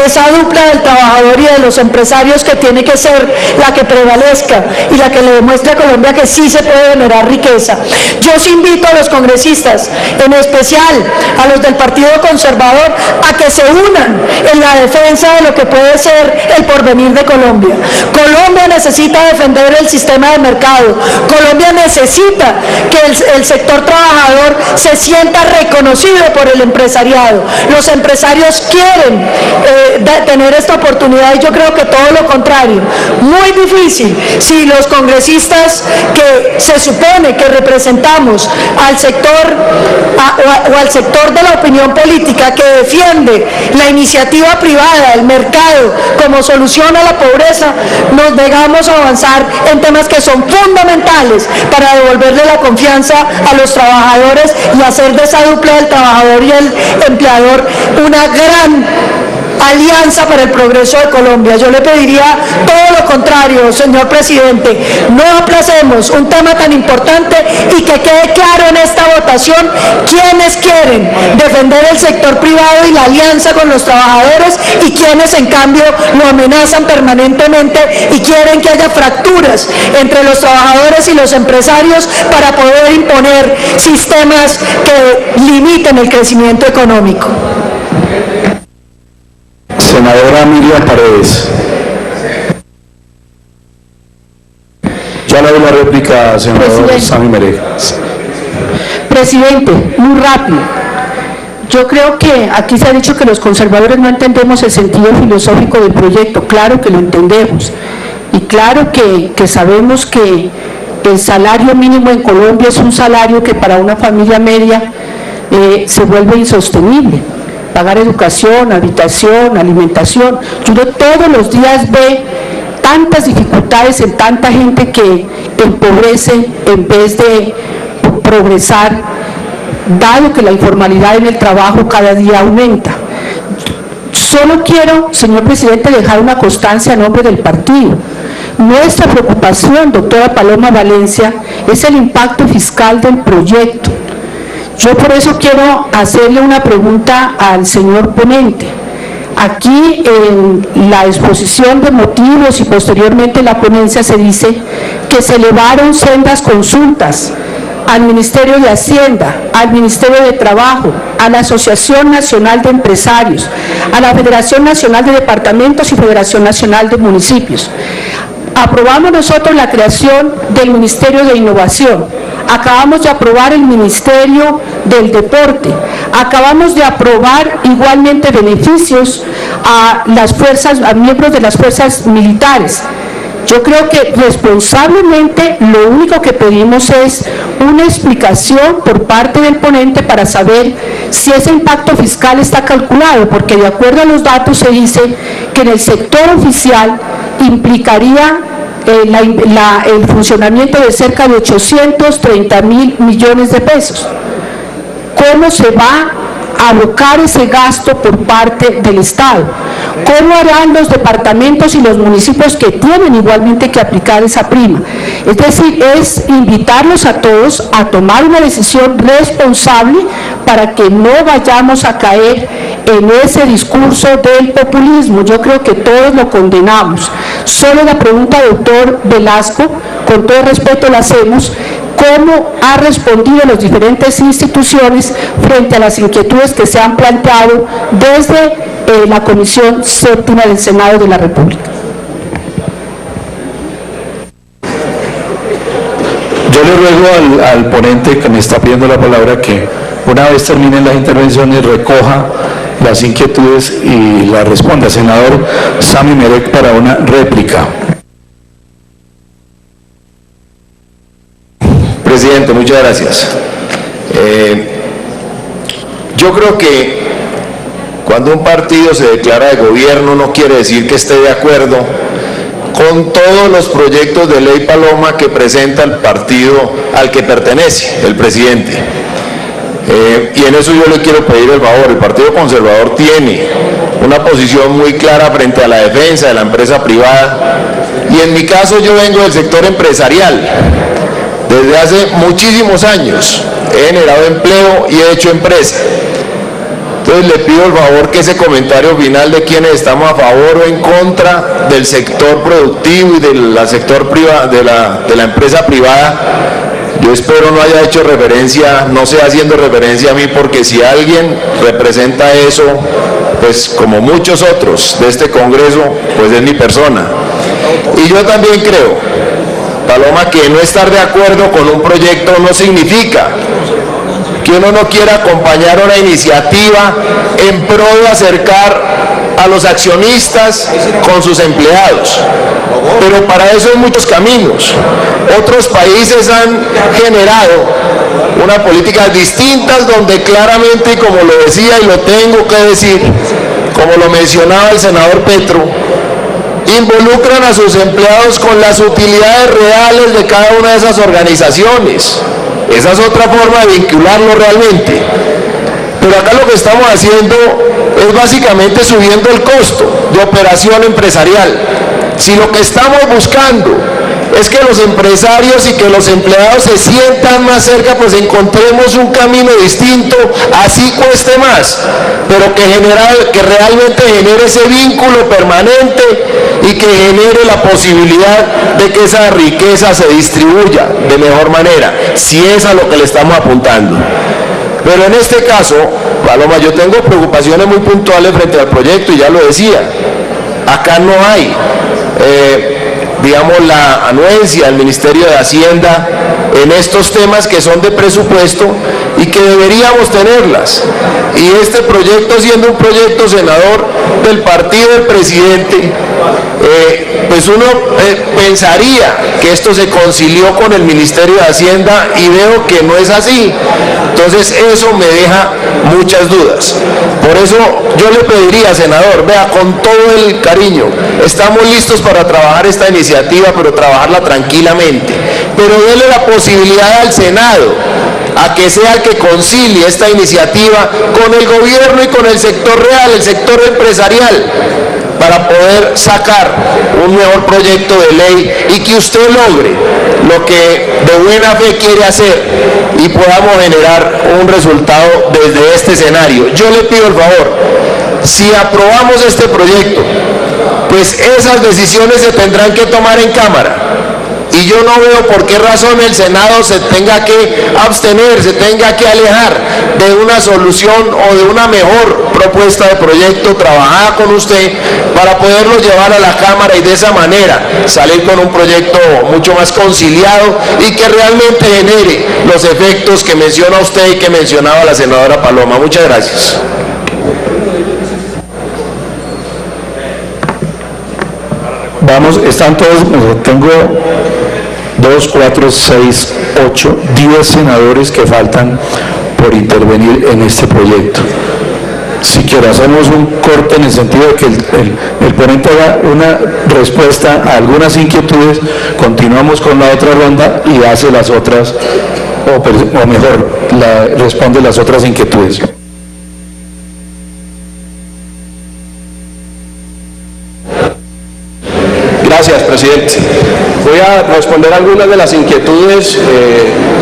esa dupla del trabajador y de los empresarios que tiene que ser la que prevalezca y la que le demuestre a Colombia que sí se puede generar riqueza. Yo os invito a los congresistas, en especial a los del Partido Conservador, a que se unan en la defensa de lo que puede ser el porvenir de Colombia. Colombia necesita defender el sistema de mercado. Colombia necesita que el sector trabajador se sienta reconocido por el empresariado. Los empresarios quieren tener esta oportunidad y yo creo que todo lo contrario. Muy difícil si los congresistas que se supone que representamos al sector o al sector de la opinión política que defiende la iniciativa privada, el mercado como solución a la pobreza, nos negamos a avanzar en temas que son fundamentales para devolverle la confianza a los trabajadores y hacer de esa dupla del trabajador y el empleador una gran alianza para el progreso de Colombia. Yo le pediría todo lo contrario, señor presidente, no aplacemos un tema tan importante y que quede claro en esta votación quiénes quieren defender el sector privado y la alianza con los trabajadores y quienes en cambio lo amenazan permanentemente y quieren que haya fracturas entre los trabajadores y los empresarios para poder imponer sistemas que limiten el crecimiento económico. Senadora Miriam Paredes. Ya la palabra, senador Presidente. Sami Meré. Presidente, muy rápido. Yo creo que aquí se ha dicho que los conservadores no entendemos el sentido filosófico del proyecto. Claro que lo entendemos. Y claro que sabemos que el salario mínimo en Colombia es un salario que para una familia media se vuelve insostenible. Pagar educación, habitación, alimentación. Y uno todos los días ve tantas dificultades en tanta gente que empobrece en vez de progresar, dado que la informalidad en el trabajo cada día aumenta. Solo quiero, señor presidente, dejar una constancia a nombre del partido. Nuestra preocupación, doctora Paloma Valencia, es el impacto fiscal del proyecto. Yo por eso quiero hacerle una pregunta al señor ponente. Aquí en la exposición de motivos y posteriormente en la ponencia se dice que se elevaron sendas consultas al Ministerio de Hacienda, al Ministerio de Trabajo, a la Asociación Nacional de Empresarios, a la Federación Nacional de Departamentos y Federación Nacional de Municipios. Aprobamos nosotros la creación del Ministerio de Innovación, acabamos de aprobar el Ministerio del Deporte, acabamos de aprobar igualmente beneficios a miembros de las fuerzas militares. Yo creo que responsablemente lo único que pedimos es una explicación por parte del ponente para saber si ese impacto fiscal está calculado, porque de acuerdo a los datos se dice que en el sector oficial implicaría el funcionamiento de cerca de 830.000 millones de pesos. ¿Cómo se va a abocar ese gasto por parte del Estado? ¿Cómo harán los departamentos y los municipios que tienen igualmente que aplicar esa prima? Es decir, es invitarlos a todos a tomar una decisión responsable para que no vayamos a caer en ese discurso del populismo. Yo creo que todos lo condenamos. Solo la pregunta, doctor Velasco, con todo respeto la hacemos, ¿cómo ha respondido las diferentes instituciones frente a las inquietudes que se han planteado desde la Comisión Séptima del Senado de la República? Yo le ruego al ponente que me está pidiendo la palabra que una vez terminen las intervenciones recoja las inquietudes y las responda. Senador Sami Meré para una réplica. Presidente, muchas gracias. Yo creo que cuando un partido se declara de gobierno no quiere decir que esté de acuerdo con todos los proyectos de ley Paloma que presenta el partido al que pertenece el presidente. Y en eso yo le quiero pedir el favor. El Partido Conservador tiene una posición muy clara frente a la defensa de la empresa privada, y en mi caso yo vengo del sector empresarial. Desde hace muchísimos años he generado empleo y he hecho empresa. Entonces le pido el favor que ese comentario final de quienes estamos a favor o en contra del sector productivo y del sector privado, de la empresa privada, yo espero no haya hecho referencia, no sea haciendo referencia a mí, porque si alguien representa eso, pues como muchos otros de este Congreso, pues es mi persona. Y yo también creo, Paloma, que no estar de acuerdo con un proyecto no significa que uno no quiera acompañar una iniciativa en pro de acercar a los accionistas con sus empleados. Pero para eso hay muchos caminos. Otros países han generado unas políticas distintas donde claramente, como lo decía y lo tengo que decir, como lo mencionaba el senador Petro, involucran a sus empleados con las utilidades reales de cada una de esas organizaciones. Esa es otra forma de vincularlo realmente. Pero acá lo que estamos haciendo es básicamente subiendo el costo de operación empresarial. Si lo que estamos buscando es que los empresarios y que los empleados se sientan más cerca, pues encontremos un camino distinto, así cueste más, pero que realmente genere ese vínculo permanente y que genere la posibilidad de que esa riqueza se distribuya de mejor manera, si es a lo que le estamos apuntando. Pero en este caso, Paloma, yo tengo preocupaciones muy puntuales frente al proyecto y ya lo decía, acá no hay digamos, la anuencia del Ministerio de Hacienda en estos temas que son de presupuesto y que deberíamos tenerlas. Y este proyecto, siendo un proyecto, senador, del partido del presidente, pues uno pensaría que esto se concilió con el Ministerio de Hacienda y veo que no es así. Entonces eso me deja muchas dudas. Por eso yo le pediría, senador, vea, con todo el cariño, estamos listos para trabajar esta iniciativa, pero trabajarla tranquilamente. Pero déle la posibilidad al Senado a que sea el que concilie esta iniciativa con el gobierno y con el sector real, el sector empresarial, para poder sacar un mejor proyecto de ley y que usted logre lo que de buena fe quiere hacer y podamos generar un resultado desde este escenario. Yo le pido el favor, si aprobamos este proyecto, pues esas decisiones se tendrán que tomar en Cámara. Y yo no veo por qué razón el Senado se tenga que abstener, se tenga que alejar de una solución o de una mejor propuesta de proyecto trabajada con usted para poderlo llevar a la Cámara y de esa manera salir con un proyecto mucho más conciliado y que realmente genere los efectos que menciona usted y que mencionaba la senadora Paloma. Muchas gracias. Vamos, están todos, tengo 2, 4, 6, 8, 10 senadores que faltan por intervenir en este proyecto. Si quiere, hacemos un corte en el sentido de que el ponente haga una respuesta a algunas inquietudes, continuamos con la otra ronda y hace las otras, o mejor, responde las otras inquietudes. Gracias, presidente. Voy a responder algunas de las inquietudes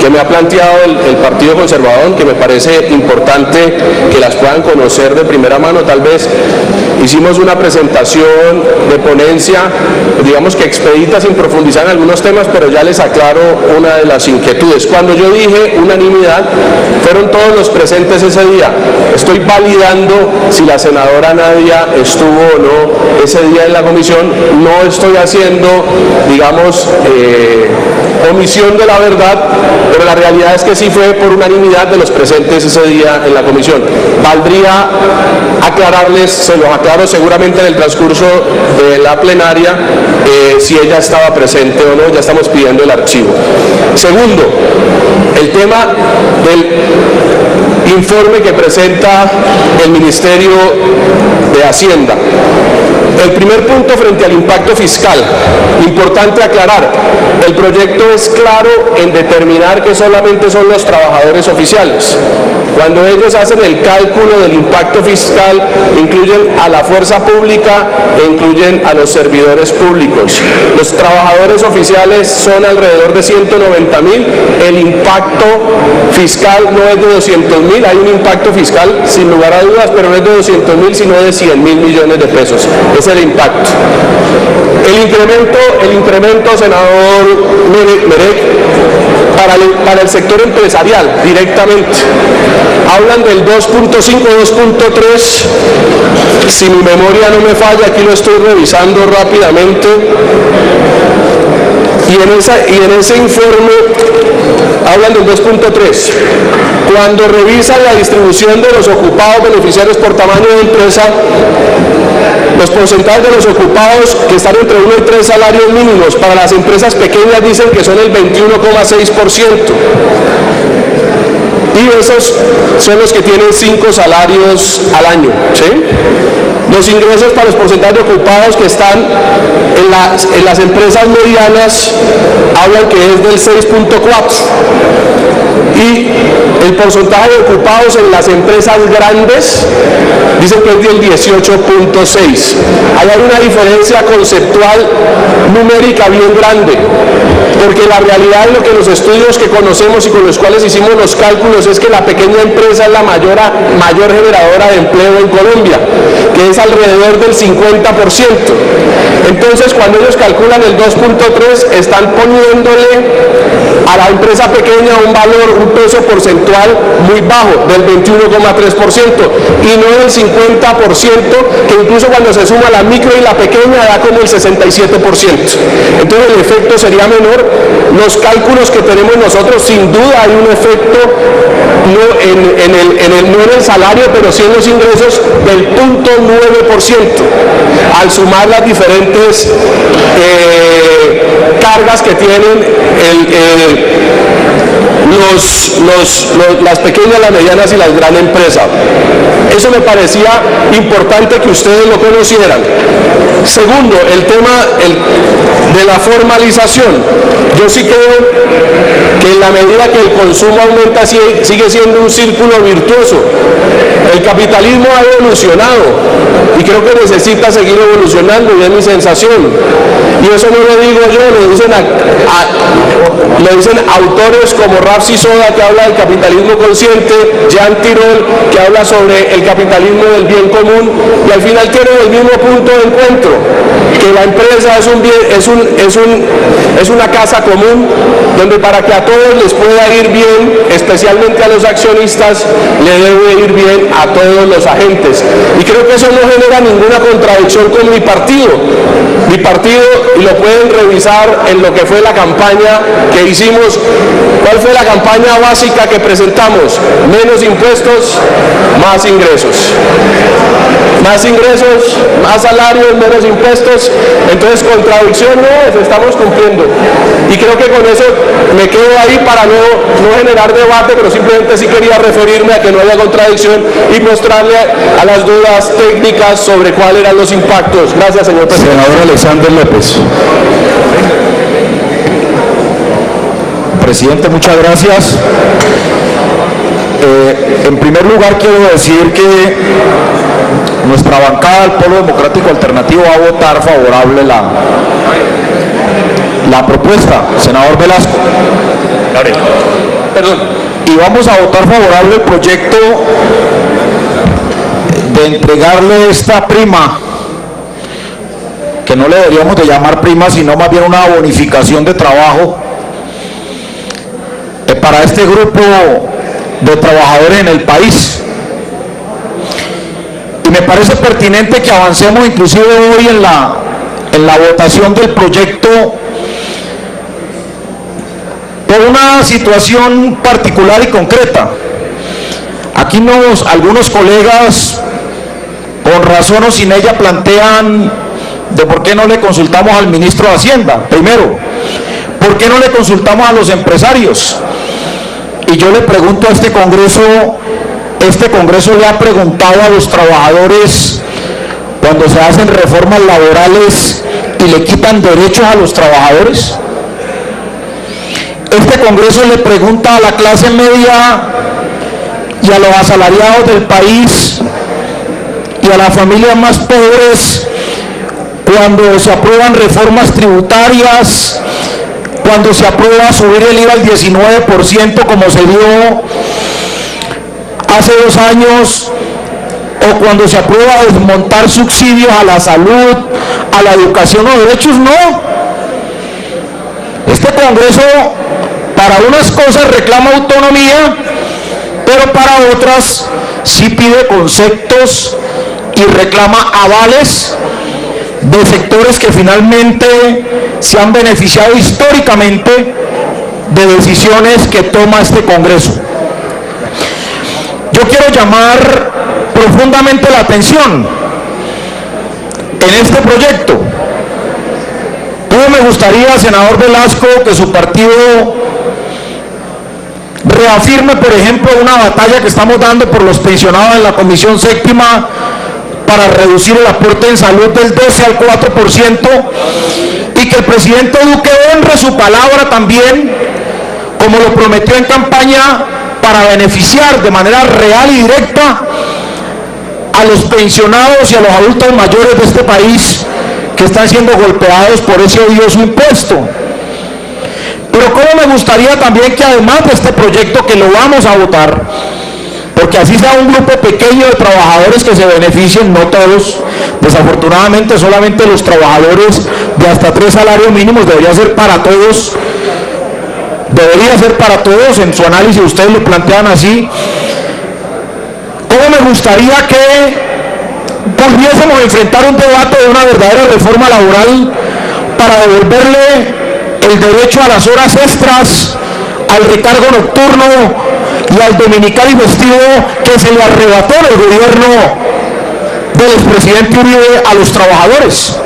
que me ha planteado el Partido Conservador, que me parece importante que las puedan conocer de primera mano. Tal vez hicimos una presentación de ponencia, digamos que expedita sin profundizar en algunos temas, pero ya les aclaro una de las inquietudes. Cuando yo dije unanimidad, fueron todos los presentes ese día. Estoy validando si la senadora Nadia estuvo o no ese día en la comisión. No estoy haciendo, digamos, omisión de la verdad, pero la realidad es que sí fue por unanimidad de los presentes ese día en la comisión. Valdría aclararles, se los aclaro seguramente en el transcurso de la plenaria, si ella estaba presente o no. Ya estamos pidiendo el archivo. Segundo, el tema del informe que presenta el Ministerio de Hacienda. El primer punto frente al impacto fiscal, importante aclarar, el proyecto es claro en determinar que solamente son los trabajadores oficiales. Cuando ellos hacen el cálculo del impacto fiscal, incluyen a la fuerza pública e incluyen a los servidores públicos. Los trabajadores oficiales son alrededor de 190.000, el impacto fiscal no es de 200.000, hay un impacto fiscal sin lugar a dudas, pero no es de 200.000, sino de 100.000 millones de pesos. Es el impacto. El incremento, senador Merec, para el sector empresarial directamente. Hablan del 2.5, 2.3, si mi memoria no me falla, aquí lo estoy revisando rápidamente. Y en ese informe hablan del 2.3. Cuando revisan la distribución de los ocupados beneficiarios por tamaño de empresa, los porcentajes de los ocupados que están entre 1 y 3 salarios mínimos para las empresas pequeñas dicen que son el 21,6%. Y esos son los que tienen 5 salarios al año, ¿sí? Los ingresos para los porcentajes de ocupados que están en las empresas medianas hablan que es del 6.4%. Y el porcentaje de ocupados en las empresas grandes dicen que es del 18.6%. Hay una diferencia conceptual numérica bien grande. porque la realidad de lo que los estudios que conocemos y con los cuales hicimos los cálculos es que la pequeña empresa es la mayor generadora de empleo en Colombia, que es alrededor del 50%. Entonces, cuando ellos calculan el 2.3, están poniéndole a la empresa pequeña un valor, un peso porcentual muy bajo, del 21,3%, y no del 50%, que incluso cuando se suma la micro y la pequeña da como el 67%. Entonces el efecto sería menor. Los cálculos que tenemos nosotros, sin duda hay un efecto no en el salario, pero sí en los ingresos del 0.9%, al sumar las diferentes cargas que tienen las pequeñas, las medianas y las grandes empresas. Eso me parecía importante que ustedes lo conocieran. Segundo, el tema de la formalización. Yo sí creo que en la medida que el consumo aumenta sigue siendo un círculo virtuoso. El capitalismo ha evolucionado y creo que necesita seguir evolucionando, y es mi sensación. Y eso no lo digo yo, lo dicen autores como Rapsi Soda, que habla del capitalismo consciente, Jean Tirole, que habla sobre el capitalismo del bien común, y al final tienen el mismo punto de encuentro, que la empresa es una casa común, donde para que a todos les pueda ir bien, especialmente a los accionistas, le debe ir bien a todos los agentes. Y creo que eso no genera ninguna contradicción con mi partido. Mi partido, y lo pueden revisar en lo que fue la campaña que hicimos. ¿Cuál fue la campaña básica que presentamos? Menos impuestos, más ingresos. Más ingresos, más salarios, menos impuestos. Entonces, contradicción no es, estamos cumpliendo. Y creo que con eso me quedo ahí para no generar debate, pero simplemente sí quería referirme a que no haya contradicción y mostrarle a las dudas técnicas sobre cuáles eran los impactos. Gracias, señor presidente. Senador Alexander López. Presidente, muchas gracias. En primer lugar, quiero decir que nuestra bancada del Polo Democrático Alternativo va a votar favorable la propuesta, senador Velasco. Perdón. Y vamos a votar favorable el proyecto de entregarle esta prima, que no le deberíamos de llamar prima, sino más bien una bonificación de trabajo para este grupo de trabajadores en el país. Y me parece pertinente que avancemos inclusive hoy en la votación del proyecto por una situación particular y concreta. Aquí algunos colegas, con razón o sin ella, plantean de por qué no le consultamos al ministro de Hacienda. Primero, ¿por qué no le consultamos a los empresarios? Y yo le pregunto a este Congreso le ha preguntado a los trabajadores cuando se hacen reformas laborales y le quitan derechos a los trabajadores. Este Congreso le pregunta a la clase media y a los asalariados del país y a las familias más pobres cuando se aprueban reformas tributarias, cuando se aprueba subir el IVA al 19% como se dio hace 2 años, o cuando se aprueba desmontar subsidios a la salud, a la educación o derechos. No. Este Congreso para unas cosas reclama autonomía, pero para otras sí pide conceptos y reclama avales de sectores que finalmente se han beneficiado históricamente de decisiones que toma este Congreso. Yo quiero llamar profundamente la atención en este proyecto. ¿Cómo me gustaría, senador Velasco, que su partido reafirme, por ejemplo, una batalla que estamos dando por los pensionados en la Comisión Séptima para reducir el aporte en salud del 12 al 4%, y que el presidente Duque honre su palabra también, como lo prometió en campaña, para beneficiar de manera real y directa a los pensionados y a los adultos mayores de este país que están siendo golpeados por ese odioso impuesto? Pero cómo me gustaría también que además de este proyecto que lo vamos a votar, porque así sea un grupo pequeño de trabajadores que se beneficien, no todos, desafortunadamente solamente los trabajadores de hasta 3 salarios mínimos, debería ser para todos, en su análisis ustedes lo plantean así. ¿Cómo me gustaría que pudiésemos enfrentar un debate de una verdadera reforma laboral para devolverle el derecho a las horas extras, al recargo nocturno y al dominical y festivo que se le arrebató en el gobierno del expresidente Uribe a los trabajadores?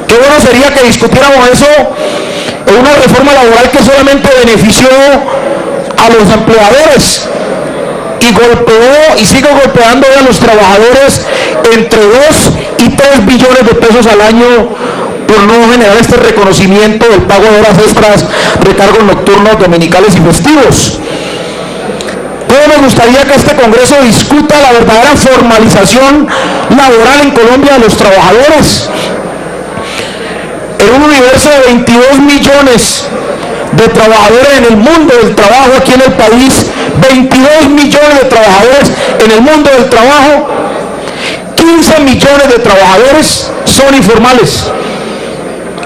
Qué bueno sería que discutiéramos eso en una reforma laboral que solamente benefició a los empleadores y golpeó y sigue golpeando a los trabajadores entre 2 y 3 billones de pesos al año por no generar este reconocimiento del pago de horas extras, recargos nocturnos, dominicales y festivos. ¿Cómo me gustaría que este Congreso discuta la verdadera formalización laboral en Colombia de los trabajadores? En un universo de 22 millones de trabajadores en el mundo del trabajo aquí en el país, 22 millones de trabajadores en el mundo del trabajo, 15 millones de trabajadores son informales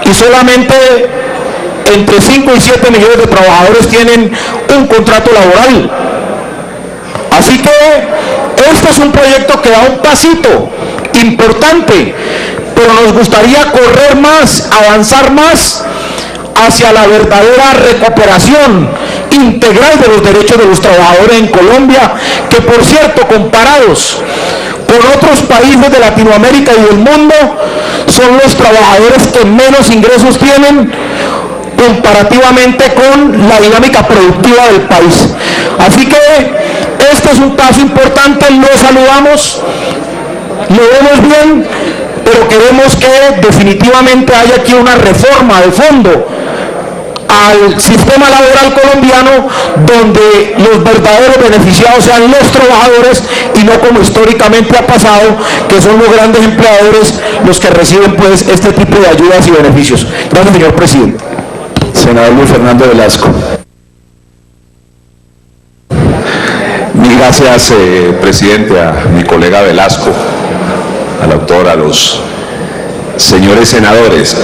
y solamente entre 5 y 7 millones de trabajadores tienen un contrato laboral. Así que este es un proyecto que da un pasito importante, pero nos gustaría correr más, avanzar más hacia la verdadera recuperación integral de los derechos de los trabajadores en Colombia, que por cierto, comparados con otros países de Latinoamérica y del mundo, son los trabajadores que menos ingresos tienen comparativamente con la dinámica productiva del país. Así que este es un paso importante, lo saludamos, lo vemos bien, pero queremos que definitivamente haya aquí una reforma de fondo al sistema laboral colombiano, donde los verdaderos beneficiados sean los trabajadores y no como históricamente ha pasado, que son los grandes empleadores los que reciben pues este tipo de ayudas y beneficios. Gracias, señor presidente. Senador Luis Fernando Velasco. Mil gracias, presidente, a mi colega Velasco, al autor, a los señores senadores.